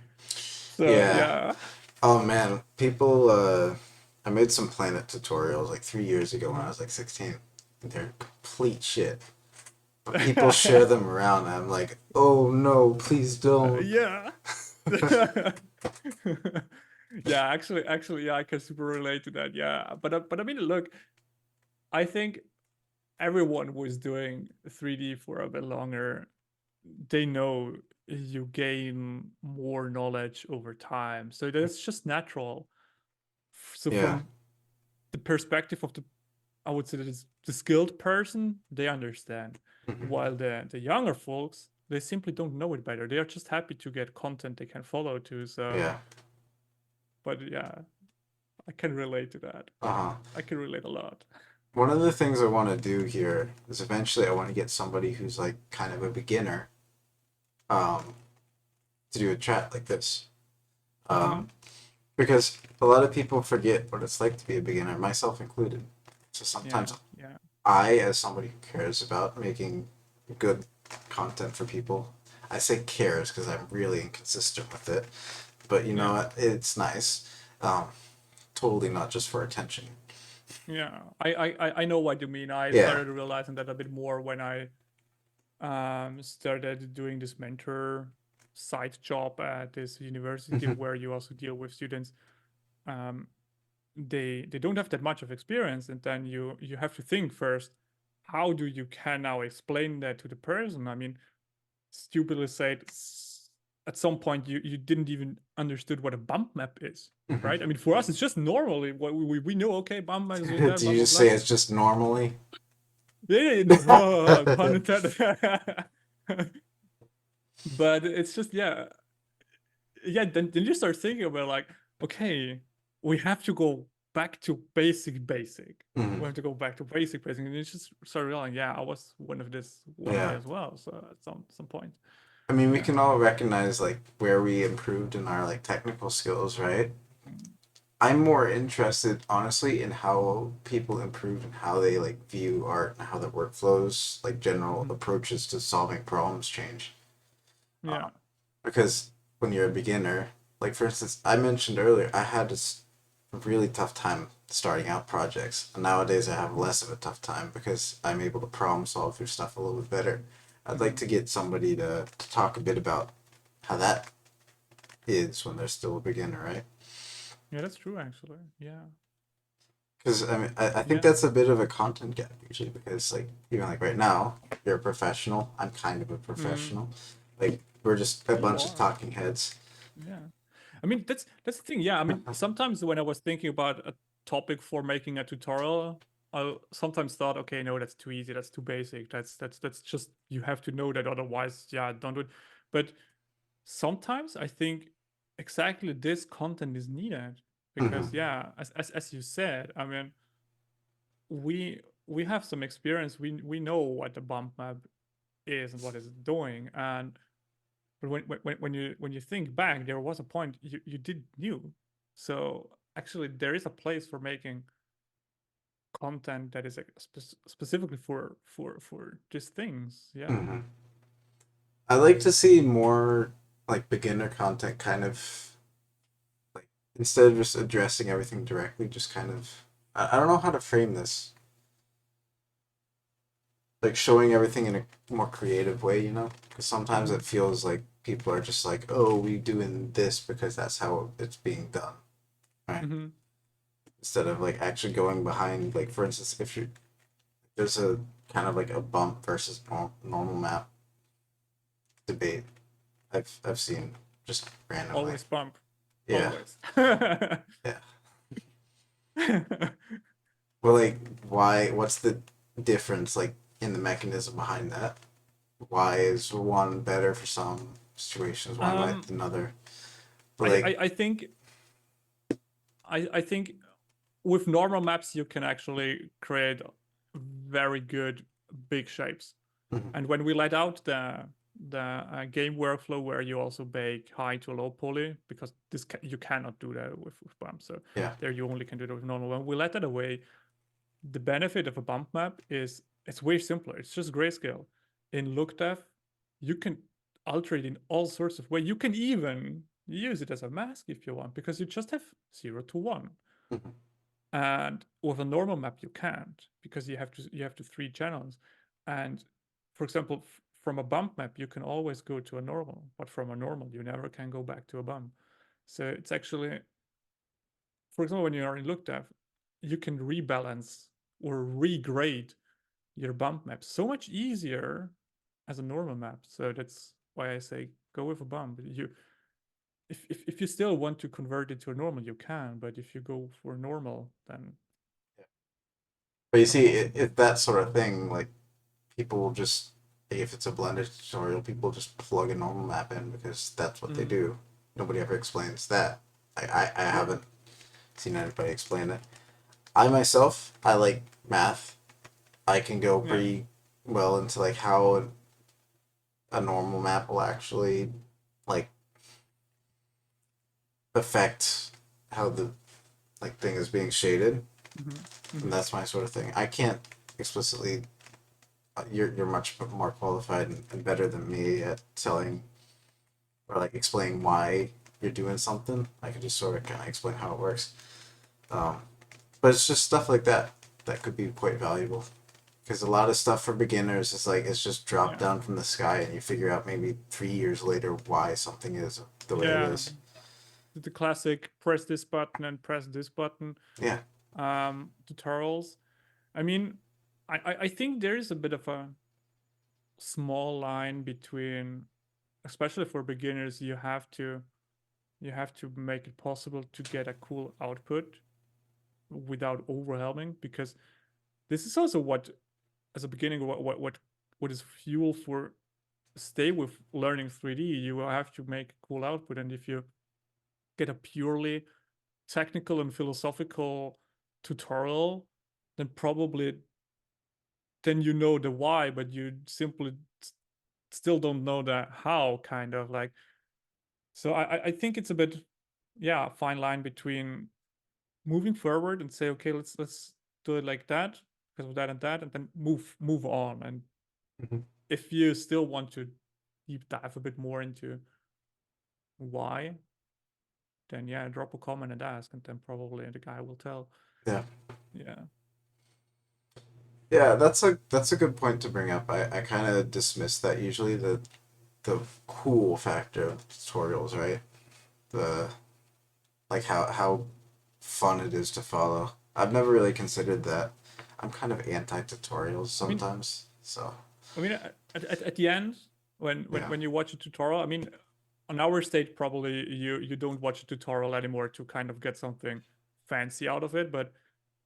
So Yeah. yeah. Oh man, people. I made some Planet tutorials like 3 years ago when I Uh-huh. was like 16. And they're complete shit. But people share them around, and I'm like, oh no, please don't. Yeah. Yeah, actually, yeah, I can super relate to that. Yeah, but I mean, look, I think everyone who is doing 3D for a bit longer, they know you gain more knowledge over time, so that's just natural. So Yeah. from the perspective of I would say that it's the skilled person, they understand, Mhm. while the younger folks, they simply don't know it better. They are just happy to get content they can follow to. So, Yeah. but yeah, I can relate to that. Uh huh. I can relate a lot. One of the things I want to do here is eventually I want to get somebody who's like kind of a beginner, um, to do a chat like this. Mm-hmm. Um, because a lot of people forget what it's like to be a beginner, myself included. So sometimes Yeah, yeah, I, as somebody who cares about making good content for people, I say cares because I'm really inconsistent with it. But you know yeah, what? It's nice. Um, totally not just for attention. yeah. I know what you mean. I Yeah. started realizing that a bit more when I started doing this mentor side job at this university Hmm. where you also deal with students. Um, they don't have that much of experience, and then you have to think first, how do you can now explain that to the person? I mean, stupidly said, at some point you didn't even understood what a bump map is, Hmm. right? I mean, for us it's just normally what we know, okay, bump map is doing that, Do blah you blah just blah. say it's just normally? Yeah, no, pun intended. But it's just yeah, yeah, then you start thinking about like, okay, we have to go back to basic. Hmm. We have to go back to basic, and you just start realizing, yeah, I was one of this one day Yeah. as well. So at some point, I mean, we yeah. can all recognize like where we improved in our like technical skills, right? I'm more interested, honestly, in how people improve and how they like view art and how their workflows, like general Mhm. approaches to solving problems change. Yeah. Because when you're a beginner, like for instance, I mentioned earlier, I had this really tough time starting out projects. And nowadays, I have less of a tough time because I'm able to problem solve through stuff a little bit better. I'd like Mhm. to get somebody to talk a bit about how that is when they're still a beginner, right? Yeah, that's true actually. Yeah. Because I mean, I think Yeah. that's a bit of a content gap usually because like even like right now, you're a professional. I'm kind of a Mm. professional. Like we're just a You bunch of are. talking heads. Yeah. I mean, that's the thing. Yeah. I mean, sometimes when I was thinking about a topic for making a tutorial, I sometimes thought, okay, no, that's too easy. That's too basic. That's just you have to know that. Otherwise, yeah, don't do it. But sometimes I think exactly this content is needed because, Hmm. yeah, as you said, I mean, we have some experience. We know what the bump map is and what it's doing, and but when you think back, there was a point you did knew. So actually, there is a place for making content that is like, specifically for these things. Yeah. Hmm. I like to see more like beginner content, kind of like instead of just addressing everything directly, just kind of I don't know how to frame this. Like showing everything in a more creative way, you know? Because sometimes Mm-hmm. it feels like people are just like, oh, we doing this because that's how it's being done, right? Mm-hmm. Instead of like actually going behind, like for instance, if you there's a kind of like a bump versus normal map debate I've seen just randomly. Always bump. Yeah, Always. yeah. Well, like, why? What's the difference, like, in the mechanism behind that? Why is one better for some situations? Why might um, another? But I, like, I I think I think with normal maps you can actually create very good big shapes. mhm, And when we let out the game workflow where you also bake high to low poly, because you cannot do that with bump. So yeah, there you only can do it with normal. When we let that away, the benefit of a bump map is it's way simpler. It's just grayscale. In LookDev, you can alter it in all sorts of ways. You can even use it as a mask if you want, because you just have 0 to 1. mhm, And with a normal map you can't, because you have to 3 channels. And for example, from a bump map you can always go to a normal, but from a normal you never can go back to a bump. So it's actually, for example, when you are in LookDev, you can rebalance or regrade your bump map so much easier as a normal map. So that's why I say go with a bump. If you still want to convert it to a normal, you can, but if you go for normal, then yeah. But you a see, bump. if that sort of thing, like, people will just, if it's a blended tutorial, people just plug a normal map in because that's what they Mm. do. Nobody ever explains that. I Yeah. haven't seen anybody explain it. I myself, I like math. I can go Yeah. pretty well into like how a normal map will actually like affect how the like thing is being shaded, Hmm. and Hmm. that's my sort of thing. I can't explicitly. You're much more qualified and better than me at telling or like explaining why you're doing something. I can just sort of kind of explain how it works. Um, but it's just stuff like that that could be quite valuable because a lot of stuff for beginners is like it's just dropped Yeah. down from the sky and you figure out maybe 3 years later why something is the way it Yeah. is. The classic press this button and press this button Yeah. tutorials. I mean, I think there is a bit of a small line between, especially for beginners, you have to make it possible to get a cool output without overwhelming, because this is also what, as a beginning, what is fuel for stay with learning 3D. You will have to make a cool output, and if you get a purely technical and philosophical tutorial, then probably then you know the why, but you simply still don't know the how, kind of like. So I think it's a bit, yeah, fine line between moving forward and say, okay, let's do it like that because of that, and then move on. And Mhm. if you still want to deep dive a bit more into why, then yeah, drop a comment and ask, and then probably the guy will tell. Yeah. Yeah. Yeah, that's a good point to bring up. I kind of dismiss that usually the cool factor of tutorials, right? The like how fun it is to follow. I've never really considered that. I'm kind of anti tutorials I mean, sometimes. So at the end, yeah. when you watch a tutorial, I mean, on our stage, probably you don't watch a tutorial anymore to kind of get something fancy out of it. But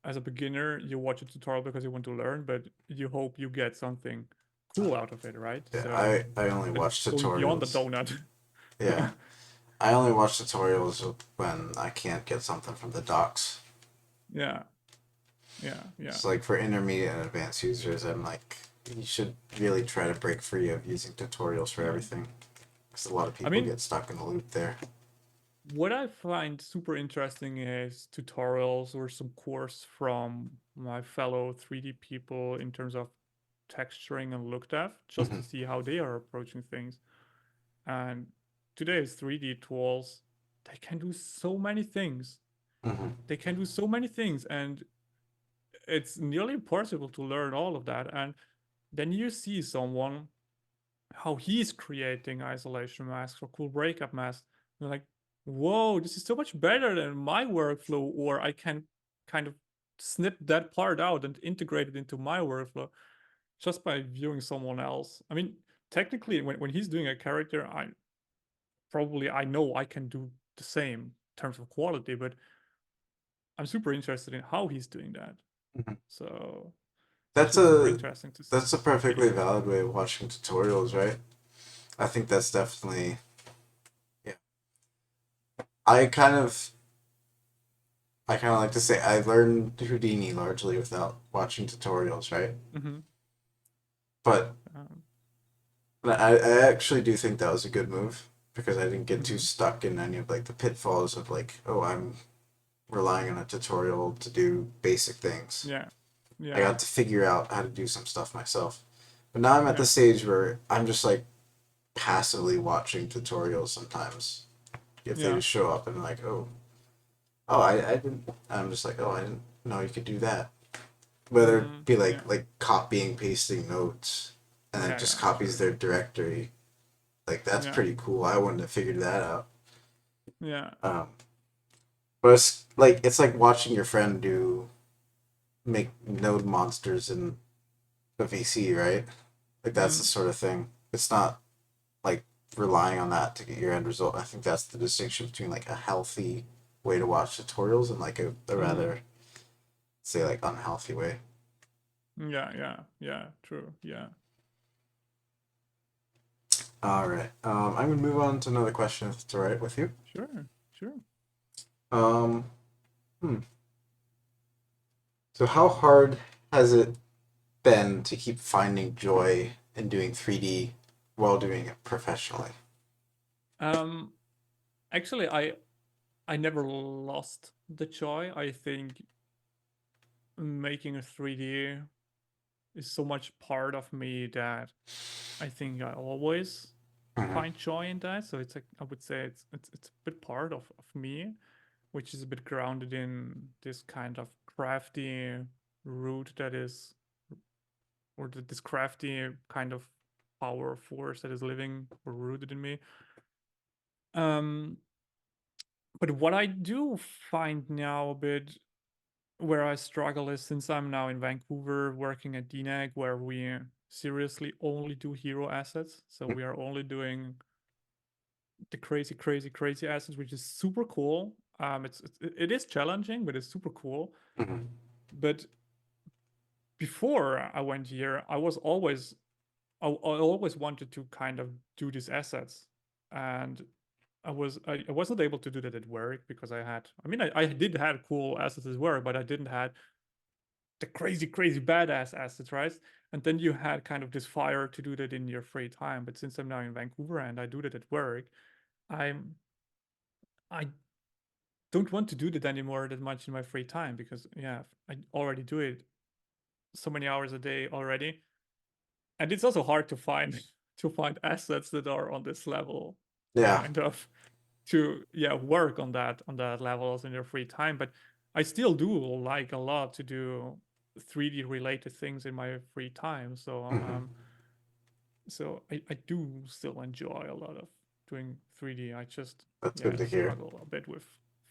as a beginner, you watch a tutorial because you want to learn, but you hope you get something cool out of it, right? Yeah, So I only it's watch going beyond the tutorials. donut. Yeah. I only watch tutorials when I can't get something from the docs. Yeah, yeah, yeah, So like for intermediate and advanced users, I'm like, you should really try to break free of using tutorials for yeah. everything. Because a lot of I people mean, get stuck in the loop there. what I find super interesting is tutorials or some course from my fellow 3D people in terms of texturing and look depth, just Mm-hmm. to see how they are approaching things. And today's 3D tools, they can do so many things. Mm-hmm. They can do so many things, and it's nearly impossible to learn all of that. And then you see someone how he's creating isolation masks or cool breakup masks. You're like, whoa, this is so much better than my workflow, or I can kind of snip that part out and integrate it into my workflow just by viewing someone else. I mean, technically, when he's doing a character, I know I can do the same in terms of quality, but I'm super interested in how he's doing that. Mm-hmm. So it's That's actually super a interesting to that's a see. perfectly valid way of watching tutorials, right? I think that's definitely yeah. I kind of I kind of like to say I learned Houdini largely without watching tutorials, right? Mm-hmm. But Um, I actually do think that was a good move because I didn't get too mm-hmm. stuck in any of like the pitfalls of like, oh, I'm relying on a tutorial to do basic things. Yeah, I yeah, got to figure out how to do some stuff myself. But now I'm at the yeah, stage where I'm just like passively watching tutorials sometimes. If they yeah. just show up and like, oh, I didn't. I'm just like, oh, I didn't know you could do that. Whether it Mm, be yeah, like copying, pasting notes, and then yeah, just yeah, copies sure. their directory. Like that's Yeah, pretty cool. I wouldn't have figured that out. yeah, Um, but it's like watching your friend do make node monsters in a VC, right? Like that's the mm, sort of thing. It's not like relying on that to get your end result. I think that's the distinction between like a healthy way to watch tutorials and like a mm, rather say like unhealthy way. yeah, yeah, yeah, true, yeah. All right. I'm gonna move on to another question if it's all right with you. Sure, sure. Um, hmm. So how hard has it been to keep finding joy in doing 3D while doing it professionally? Um, Actually, I never lost the joy. I think making a 3D is so much part of me that I think I always Mm-hmm. find joy in that. So it's like I would say it's a bit part of me, which is a bit grounded in this kind of crafty root that is, or this crafty kind of power force that is living or rooted in me. Um, but what I do find now a bit where I struggle is since I'm now in Vancouver working at DNEG, where we seriously only do hero assets. So we are only doing the crazy, crazy, crazy assets, which is super cool. It is challenging, but it's super cool. Mm-hmm. But before I went here, I always wanted to kind of do these assets, and I wasn't able to do that at work because I did have cool assets at work, but I didn't have the crazy, crazy badass assets, right? And then you had kind of this fire to do that in your free time. But since I'm now in Vancouver and I do that at work, I'm I don't want to do that anymore that much in my free time because yeah, I already do it so many hours a day already. And it's also hard to find to find assets that are on this level, Yeah. kind of to work on that levels in your free time. But I still do like a lot to do 3D related things in my free time. Hmm. So I do still enjoy a lot of doing 3D. I just That's good to hear. struggle a bit with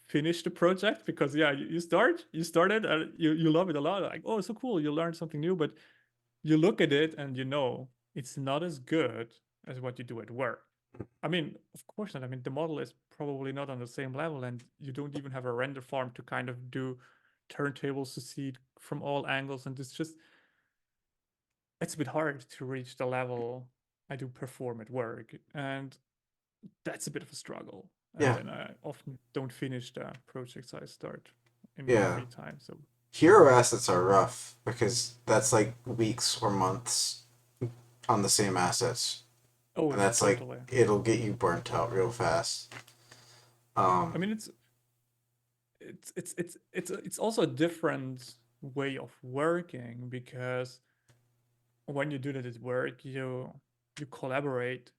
finish the project because you started and you love it a lot. Like, oh, it's so cool, you learned something new, but you look at it and it's not as good as what you do at work. I mean, of course not. I mean, the model is probably not on the same level, and you don't even have a render farm to kind of do turntables to see it from all angles. And it's a bit hard to reach the level I do perform at work. And that's a bit of a struggle. And Yeah. then I often don't finish the projects I start in my Yeah. free time. So, Hero assets are rough because that's like weeks or months on the same assets. oh, And yeah, that's like, totally. it'll get you burnt out real fast. I mean, it's also a different way of working because when you do that at work, you collaborate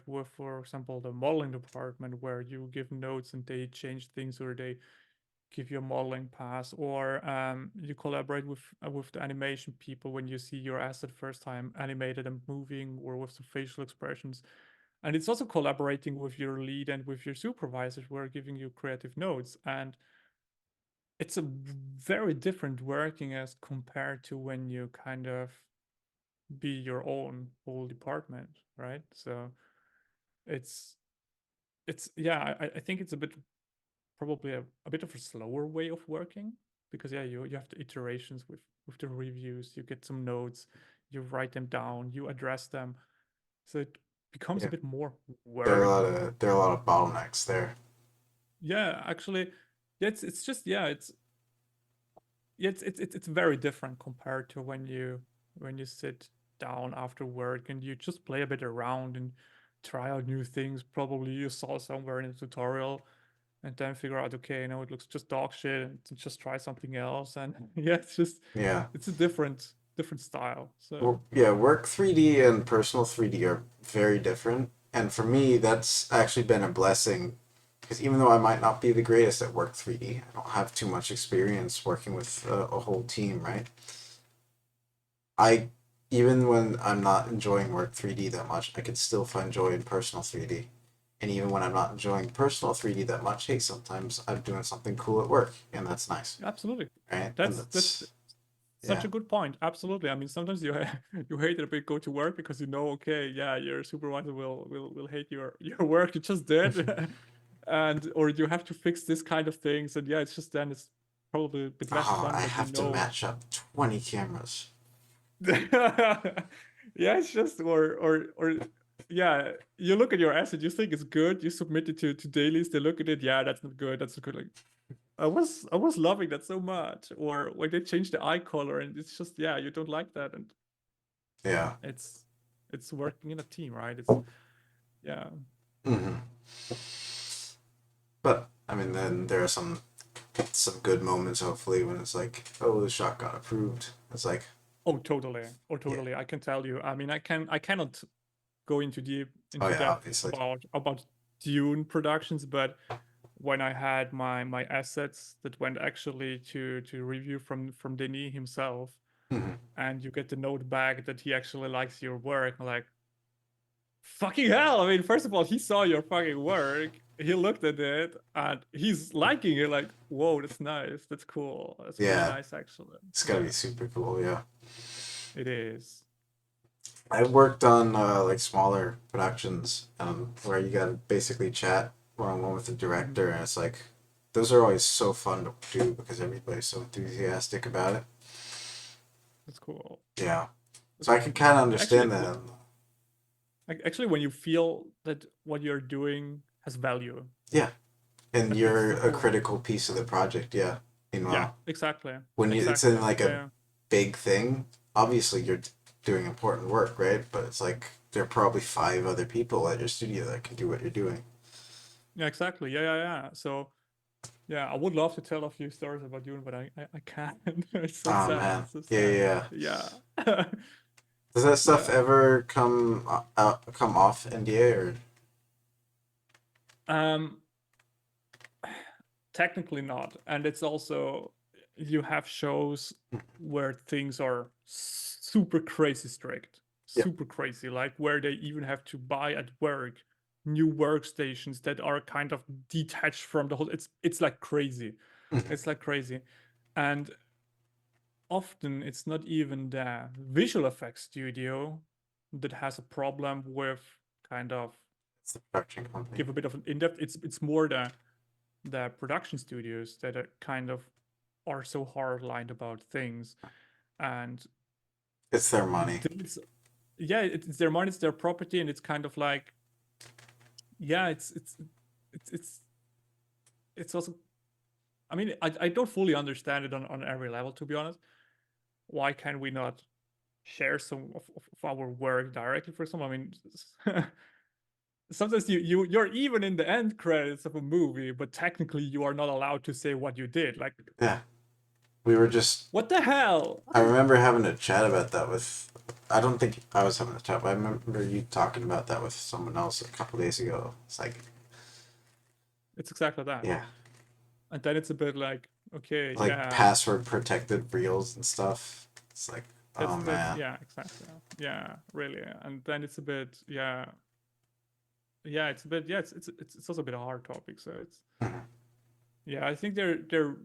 with, for example, the modeling department where you give notes and they change things or they give you a modeling pass, or you collaborate with the animation people when you see your asset first time animated and moving, or with some facial expressions. And it's also collaborating with your lead and with your supervisors who are giving you creative notes. And it's a very different working as compared to when you kind of be your own whole department, right? So it's I think it's a bit probably a bit of a slower way of working because you have the iterations with the reviews, you get some notes, you write them down, you address them. So it becomes a Yeah. bit more There are a work. lot of there are a lot of bottlenecks there. Yeah, actually, it's just it's very different compared to when you sit down after work and you just play a bit around and try out new things. Probably you saw somewhere in a tutorial and then figure out, okay, it looks just dog shit and just try something else. And yeah, Yeah. it's a different style. So Yeah, work 3D and personal 3D are very different. And for me, that's actually been a blessing because even though I might not be the greatest at work 3D, I don't have too much experience working with a whole team, right? I, even when I'm not enjoying work 3D that much, I can still find joy in personal 3D. And even when I'm not enjoying personal 3D that much, hey, sometimes I'm doing something cool at work, and that's nice, absolutely. right? And That's that's, such yeah. a good point. Absolutely. I mean, sometimes you you hate it a bit, go to work because okay, yeah, your supervisor will hate your work you just did, and or you have to fix this kind of things, and yeah, it's just then it's probably a bit less Oh, fun, I but have to match up 20 cameras. yeah, it's just or yeah, you look at your asset, you think it's good, you submit it to dailies, they look at it, yeah, that's not good, that's not good. Like I was loving that so much. Or when they change the eye color and it's just yeah, you don't like that, and Yeah. it's it's working in a team, right? It's yeah, Hmm. But I mean, then there are some good moments. Hopefully, when it's like, oh, the shot got approved. It's like, oh totally, oh yeah, totally. I can tell you. I mean, I cannot go oh into yeah, depth obviously. about Dune productions, but when I had my assets that went actually to review from Denis himself, Hmm. and you get the note back that he actually likes your work, like fucking hell. I mean, first of all, he saw your fucking work, he looked at it, and he's liking it. Like, whoa, that's nice, that's cool, that's really Yeah, nice, actually. it's gotta Yeah, be super cool. Yeah, it is. I've worked on like smaller productions where you gotta basically chat one on one with the Mhm. director, and it's like those are always so fun to do because everybody's so enthusiastic about it. That's cool. Yeah, That's so I cool. can kind of Actually, understand that. actually, when you feel that what you're doing has value, Yeah, and that's you're the a whole. critical piece of the project. Yeah, Yeah, meanwhile, exactly, when it's exactly. in like a Yeah, big thing, obviously you're doing important work, right? But it's like there are probably five other people at your studio that can do what you're doing. yeah, exactly. Yeah, yeah, yeah. So Yeah, I would love to tell a few stories about Dune, but I can't. It's so Oh sad. man, It's so yeah, yeah, sad. yeah. Yeah. Does that stuff Yeah. ever come off NDA or? Um, technically not. And it's also you have shows where things are super crazy strict, Yeah. super crazy, like where they even have to buy at work new workstations that are kind of detached from the whole. It's like crazy. Mhm. It's like crazy. And often it's not even the visual effects studio that has a problem with kind of It's the production company. give a bit of an in-depth. It's more the production studios that are kind of are so hard-lined about things, and It's their money. it's yeah, it's their money, it's their property, and it's kind of like yeah, it's it's it's also. I mean, I don't fully understand it on every level, to be honest. Why can we not share some of our work directly for some? I mean, sometimes you're even in the end credits of a movie, but technically you are not allowed to say what you did. Like, Yeah. We were just. what the hell? I remember having a chat about that with. I don't think I was having a chat, but I remember you talking about that with someone else a couple days ago. It's like, It's exactly that. yeah, And then it's a bit like, okay, like yeah, password protected reels and stuff. It's like, oh that's man. yeah, exactly. Yeah, really. And then it's a bit, yeah, yeah, it's a bit, yeah, it's also a bit a hard topic. So it's Mhm. yeah, I think there are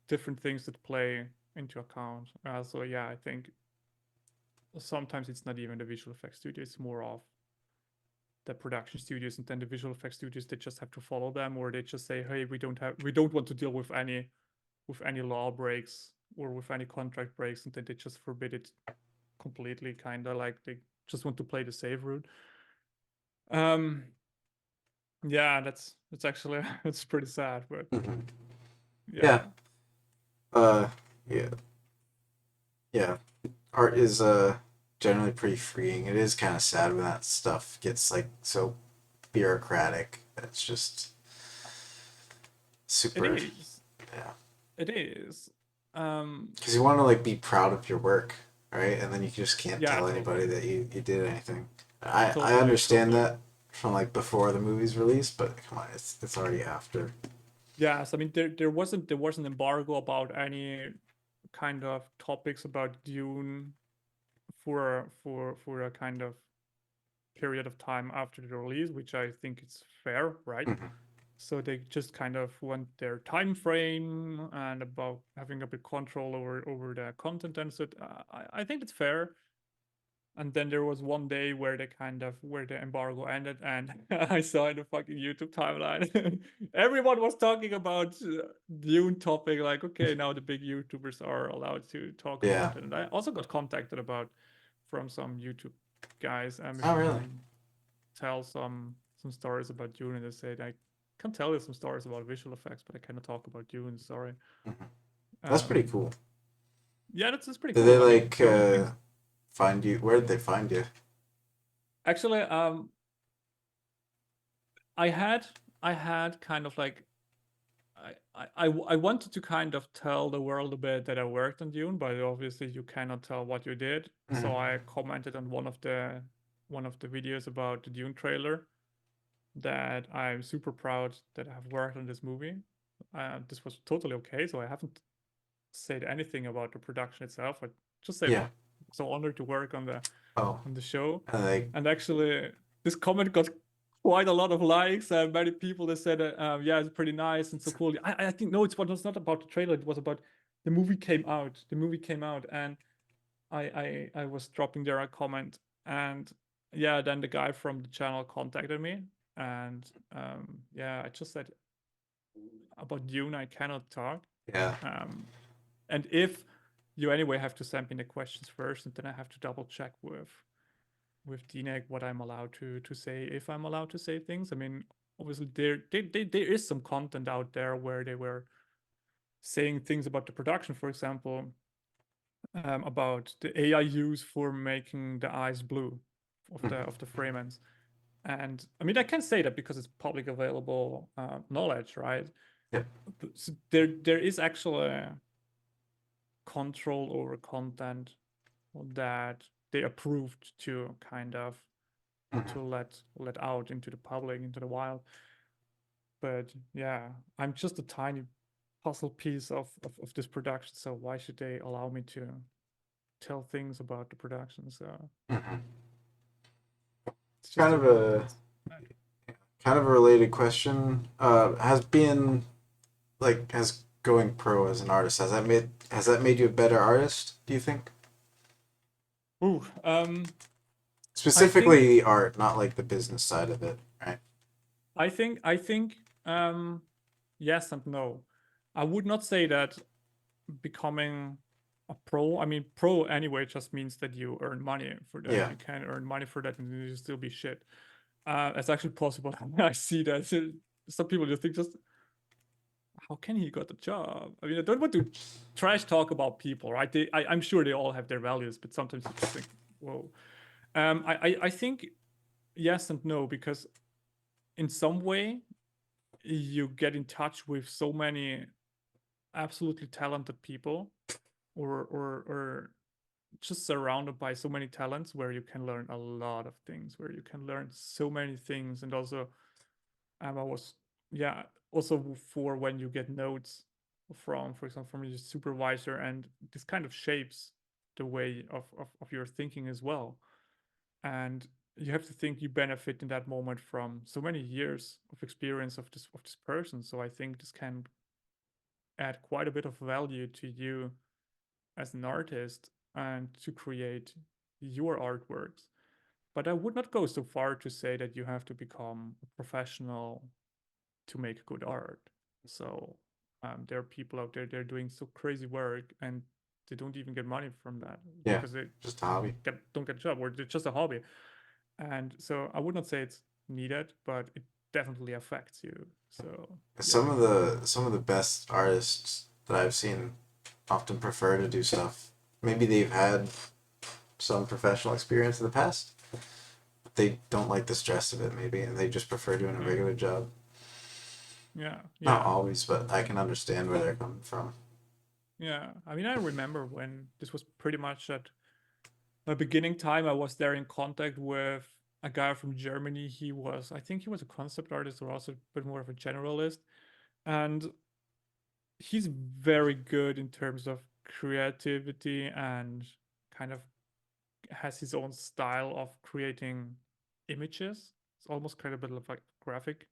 different things that play into account. So yeah, I think sometimes it's not even the visual effects studio, it's more of the production studios, and then the visual effects studios, they just have to follow them, or they just say, hey, we don't want to deal with any law breaks or with any contract breaks, and then they just forbid it completely, kind of like they just want to play the safe route. um yeah, that's actually it's pretty sad, but Mhm. Yeah. yeah. Uh. Yeah. Yeah. Art is generally pretty freeing. It is kind of sad when that stuff gets like so bureaucratic. It's just It super. is. Yeah. It is. um Because you want to like be proud of your work, right? And then you just can't yeah, tell anybody totally. that you did anything. I Totally, understand totally. that from like before the movie's released, but come on, it's already after. Yes, I mean there was an embargo about any kind of topics about Dune for a kind of period of time after the release, which I think is fair, right? Mhm. So they just kind of want their time frame and about having a bit control over the content, and so I think it's fair. And then there was one day where where the embargo ended, and I saw in the fucking YouTube timeline, everyone was talking about Dune topic. Like, okay, now the big YouTubers are allowed to talk Yeah. about it. And I also got contacted about from some YouTube guys, if Oh I really? can tell some stories about Dune, and they said I can tell you some stories about visual effects, but I cannot talk about Dune. Sorry. Mhm. That's pretty Um, cool. yeah, that's pretty Did they cool. I mean, like the only thing find you? Where did they find you? actually, I had I had kind of like I wanted to kind of tell the world a bit that I worked on Dune, but obviously you cannot tell what you did. So Mhm. I commented on one of the videos about the Dune trailer that I'm super proud that I have worked on this movie. This was totally okay, so I haven't said anything about the production itself. I just said Yeah. so honored to work Oh, on the show. and they. And actually, this comment got quite a lot of likes, and many people that said, "Yeah, it's pretty nice and so cool." I think no, it was not about the trailer. It was about the movie came out. The movie came out, and I was dropping there a comment, and yeah, then the guy from the channel contacted me, and yeah, I just said about Dune, I cannot talk. Yeah. Um, and if you anyway have to send me the questions first, and then I have to double check with DNEG what I'm allowed to say, if I'm allowed to say things. I mean, obviously there is some content out there where they were saying things about the production, for example, about the AI used for making the eyes blue of the Freemans. And I mean, I can say that because it's public available knowledge, right? Yep. There is actually a control over content that they approved to kind of to Hmm. let out into the public, into the wild. But yeah, I'm just a tiny puzzle piece of this production, so why should they allow me to tell things about the production? So Hmm. it's just Kind the of reality. a It's kind of a related question. Has being like has going pro as an artist has that made you a better artist? Do you think? ooh, I think Specifically art, not like the business side of it, right? I think yes and no. I would not say that becoming a pro. I mean, pro anyway just means that you earn money for that. Yeah. You can earn money for that, and you still be shit. It's actually possible. I see that. Some people just think, just how can he got the job? I mean, I don't want to trash talk about people, right? I'm sure they all have their values, but sometimes you just think, whoa. I think yes and no, because in some way you get in touch with so many absolutely talented people, or just surrounded by so many talents where you can learn a lot of things, where you can learn so many things. And also I was, yeah, also for when you get notes from, for example, from your supervisor, and this kind of shapes the way of your thinking as well. And you have to think you benefit in that moment from so many years of experience of this person. So I think this can add quite a bit of value to you as an artist and to create your artworks. But I would not go so far to say that you have to become a professional to make good art. So there are people out there, they're doing so crazy work, and they don't even get money from that Yeah. because they Just a hobby. don't get a job, or it's just a hobby. And so I would not say it's needed, but it definitely affects you. So yeah. Some of the best artists that I've seen often prefer to do stuff. Maybe they've had some professional experience in the past, but they don't like the stress of it maybe, and they just prefer doing a Yeah. regular job. Yeah. Not Yeah. always, but I can understand where they're coming from. Yeah. I mean, I remember when this was pretty much at my beginning time. I was there in contact with a guy from Germany. I think he was a concept artist, or also a bit more of a generalist. And he's very good in terms of creativity, and kind of has his own style of creating images. It's almost kind of a bit of like graphic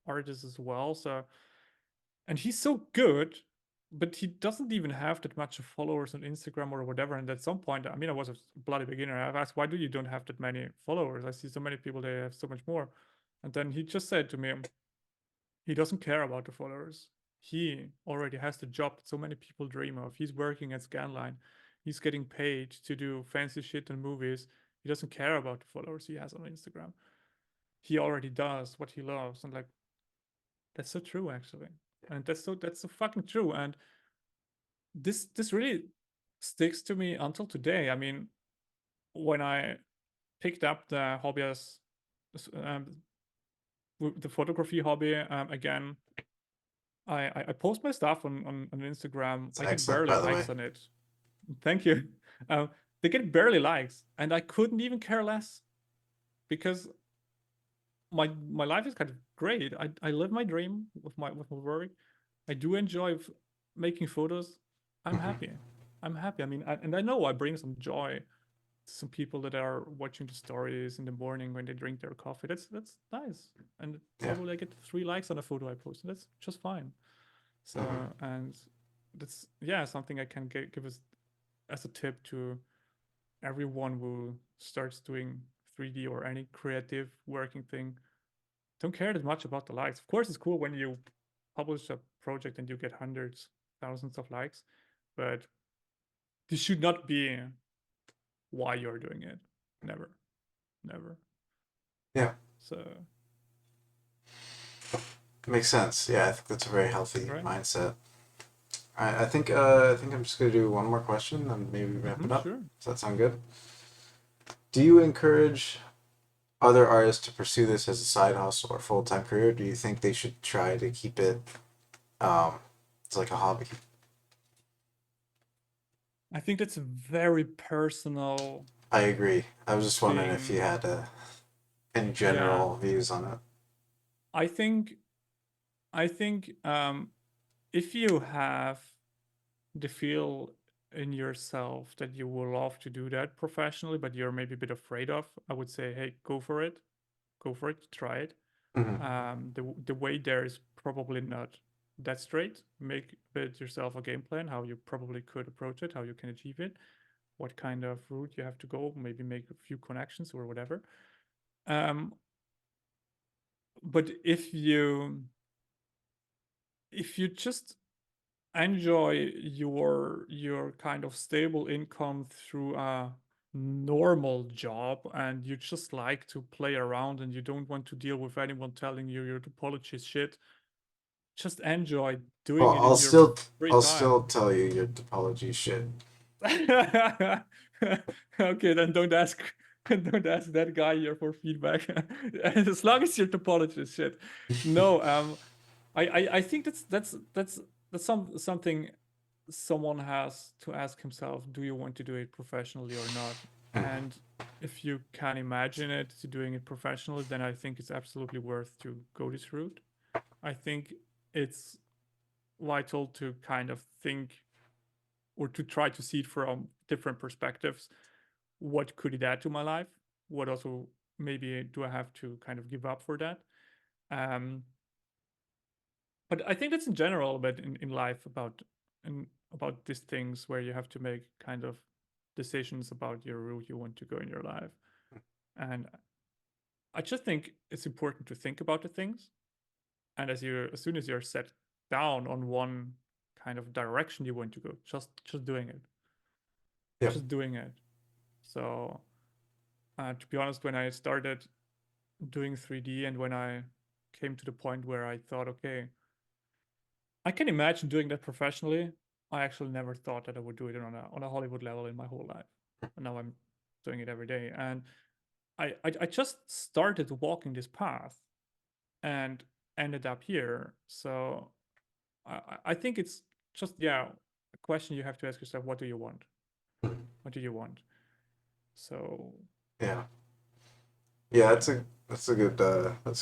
artist as well. So, and he's so good, but he doesn't even have that much of followers on Instagram or whatever. And at some point, I mean, I was a bloody beginner. I've asked, why do you don't have that many followers? I see so many people, they have so much more. And then he just said to me, he doesn't care about the followers. He already has the job that so many people dream of. He's working at Scanline. He's getting paid to do fancy shit in movies. He doesn't care about the followers he has on Instagram. He already does what he loves. And like, that's so true actually. And that's so fucking true. And this really sticks to me until today. I mean, when I picked up the hobby as um, the photography hobby again, I post my stuff on Instagram. It's I get excellent, barely by the way. likes on it. Thank you. They get barely likes, and I couldn't even care less because my life is kind of great. I live my dream with my work. I do enjoy making photos. I'm Hmm. happy. I'm happy. I mean, and I know I bring some joy to some people that are watching the stories in the morning when they drink their coffee. That's nice. And Yeah. probably I get 3 likes on a photo I post. And that's just fine. So, Hmm. and that's, yeah, something I can give as a tip to everyone who starts doing 3D or any creative working thing. Don't care that much about the likes. Of course, it's cool when you publish a project and you get hundreds, thousands of likes, but this should not be why you're doing it. Never, never. Yeah. So, Makes sense. Yeah, I think that's a very healthy right? mindset. I think I'm just gonna do one more question and maybe wrap it up. Sure. Does that sound good? Do you encourage other artists to pursue this as a side hustle or full time career? Do you think they should try to keep it Um, it's like a hobby. I think that's a very personal I agree. I was just wondering if you thing. had any Yeah, general views on it. I think I think if you have the feel in yourself that you will love to do that professionally, but you're maybe a bit afraid of, I would say, hey, go for it, try it. Hmm. The way there is probably not that straight. Make with yourself a game plan how you probably could approach it, how you can achieve it, what kind of route you have to go, maybe make a few connections or whatever. Um, but if you just enjoy your kind of stable income through a normal job and you just like to play around and you don't want to deal with anyone telling you your topology is shit, just enjoy doing Well, it in your free I'll still time. tell you your topology shit. Okay, then don't ask don't ask that guy here for feedback. As long as your topology is shit. No, I think that's something someone has to ask himself, do you want to do it professionally or not? And if you can imagine it to doing it professionally, then I think it's absolutely worth to go this route. I think it's vital to kind of think or to try to see it from different perspectives. What could it add to my life? What also maybe do I have to kind of give up for that? Um, but I think that's in general a bit in life about these things where you have to make kind of decisions about your route you want to go in your life. And I just think it's important to think about the things. And as soon as you're set down on one kind of direction you want to go, just doing it. Yeah. Just doing it. So to be honest, when I started doing 3D and when I came to the point where I thought, okay, I can imagine doing that professionally. I actually never thought that I would do it on a Hollywood level in my whole life. And now I'm doing it every day. And I just started walking this path and ended up here. So I think it's just, yeah, a question you have to ask yourself, what do you want? What do you want? So Yeah. Yeah, yeah. that's a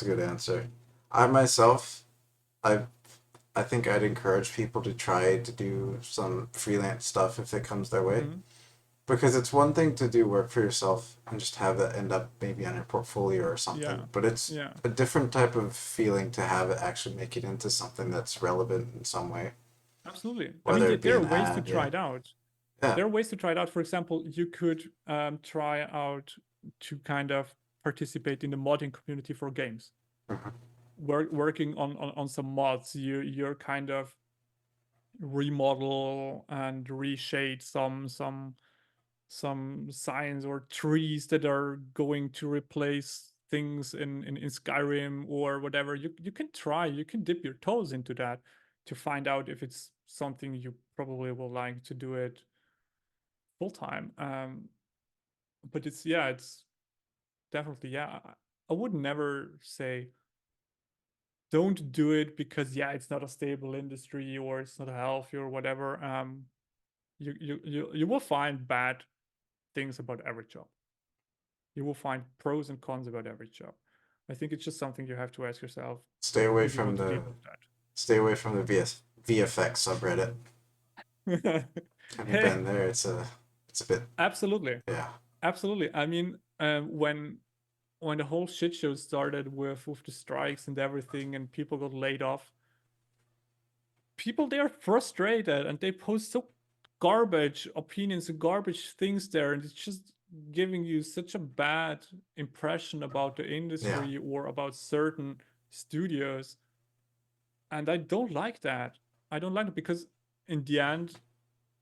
good answer. I myself, I I think I'd encourage people to try to do some freelance stuff if it comes their way. Mhm. Because it's one thing to do work for yourself and just have it end up maybe on your portfolio or Yeah. something, but it's Yeah. a different type of feeling to have it actually make it into something that's relevant in some way, Absolutely. I mean, whether it be there are an ways to ad. try Yeah. it out. Yeah. There are ways to try it out. For example, you could try out to kind of participate in the modding community for games. Hmm. Working on some mods, you're kind of remodel and reshade some signs or trees that are going to replace things in Skyrim or whatever. You can try, you can dip your toes into that to find out if it's something you probably will like to do it full time. But it's yeah, it's definitely yeah. I would never say don't do it because yeah, it's not a stable industry or it's not healthy or whatever. You will find bad things about every job. You will find pros and cons about every job. I think it's just something you have to ask yourself: Stay away do you from want to deal the with stay away from the VFX subreddit. that? Have you Hey, been there? It's a bit. absolutely, Yeah. absolutely. I mean, when the whole shit show started with the strikes and everything, and people got laid off, people they are frustrated and they post so garbage opinions and garbage things there, and it's just giving you such a bad impression about the Yeah. industry or about certain studios. And I don't like that. I don't like it because in the end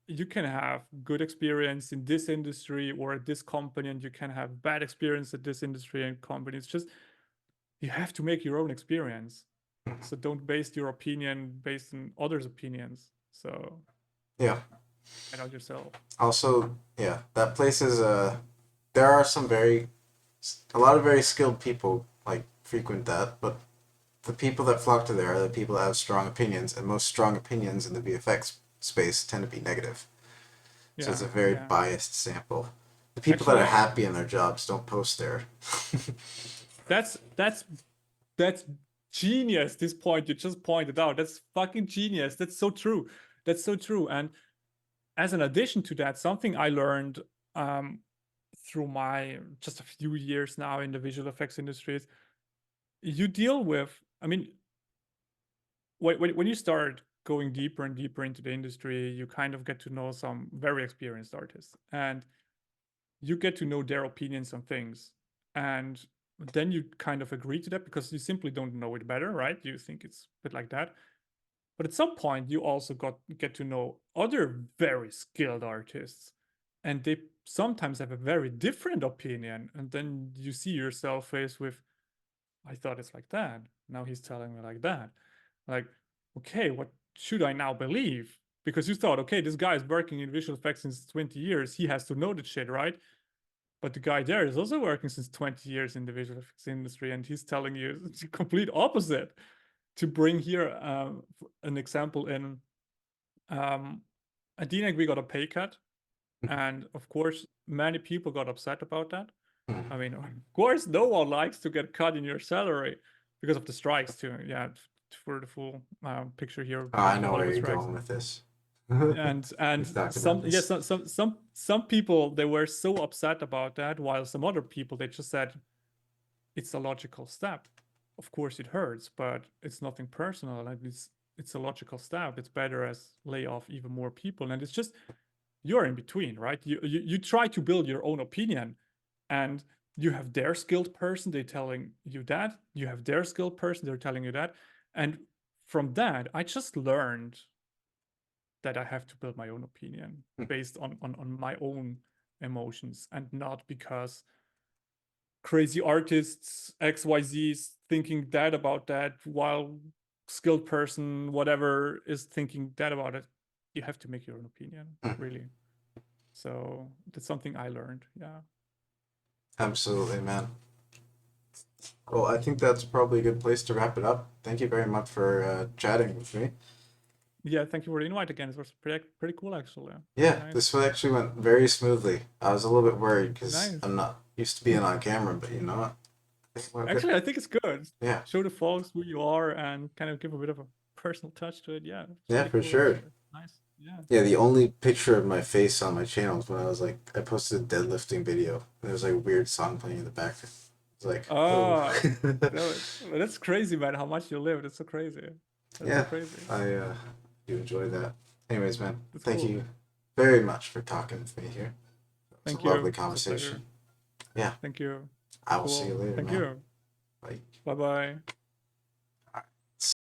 you can have good experience in this industry or at this company, and you can have bad experience at this industry and company. It's just you have to make your own experience. So don't base your opinion based on others' opinions. So Yeah. find out yourself. Also, yeah, that place is there are some very a lot of very skilled people like frequent that, but the people that flock to there are the people that have strong opinions, and most strong opinions in the VFX space tend to be negative. So it's Yeah, a very yeah. biased sample. The people that are Actually, happy in their jobs don't post there. that's that's that's genius. This point you just pointed out. That's fucking genius. That's so true. That's so true. And as an addition to that, something I learned um, through my just a few years now in the visual effects industry is you deal with, I mean, when you start going deeper and deeper into the industry, you kind of get to know some very experienced artists and you get to know their opinions on things. And then you kind of agree to that because you simply don't know it better, right? You think it's a bit like that. But at some point, you also get to know other very skilled artists, and they sometimes have a very different opinion. And then you see yourself faced with, I thought it's like that. Now he's telling me like that. Like, okay, what should I now believe? Because you thought, okay, this guy is working in visual effects since 20 years. He has to know the shit, right? But the guy there is also working since 20 years in the visual effects industry, and he's telling you the complete opposite. To bring here an example in at DNEG, we got a pay cut, and of course, many people got upset about that. I mean, of course, no one likes to get cut in your salary because of the strikes too. Yeah, for the full picture here, Oh, because I of the know where Hollywood you're strikes. going with this. And We've talked about some, this. yes, some people, they were so upset about that, while some other people, they just said it's a logical step. Of course it hurts, but it's nothing personal, and it's a logical step. It's better as lay off even more people. And it's just, you're in between, right? You try to build your own opinion, and you have their skilled person, they're telling you that. You have their skilled person, they're telling you that. And from that, I just learned that I have to build my own opinion based on my own emotions, and not because crazy artists XYZ's thinking that about that, while skilled person whatever is thinking that about it. You have to make your own opinion, really. So that's something I learned. Yeah. Absolutely, man. Well, I think that's probably a good place to wrap it up. Thank you very much for chatting with me. Yeah, thank you for the invite again. It was pretty cool, actually. Yeah, Very nice. this one actually went very smoothly. I was a little bit worried because Nice. I'm not used to being on camera, but you know what? It went good. Actually, I think it's good. Yeah, Show the folks who you are and kind of give a bit of a personal touch to it. Yeah, it's yeah, really for cool, sure. actually. Nice. Yeah. Yeah, the only picture of my face on my channel is when I was like, I posted a deadlifting video, and there was like a weird song playing in the background. It's like, oh. Oh, no, that's crazy, man. How much you live. That's so crazy. That's so Yeah, crazy. I do enjoy that. Anyways, man, That's thank cool. you very much for talking with me here. It's a Thank lovely you. It's a pleasure. conversation. Yeah, Thank you. I will see you Cool. later, Thank man. you. Bye. Bye bye.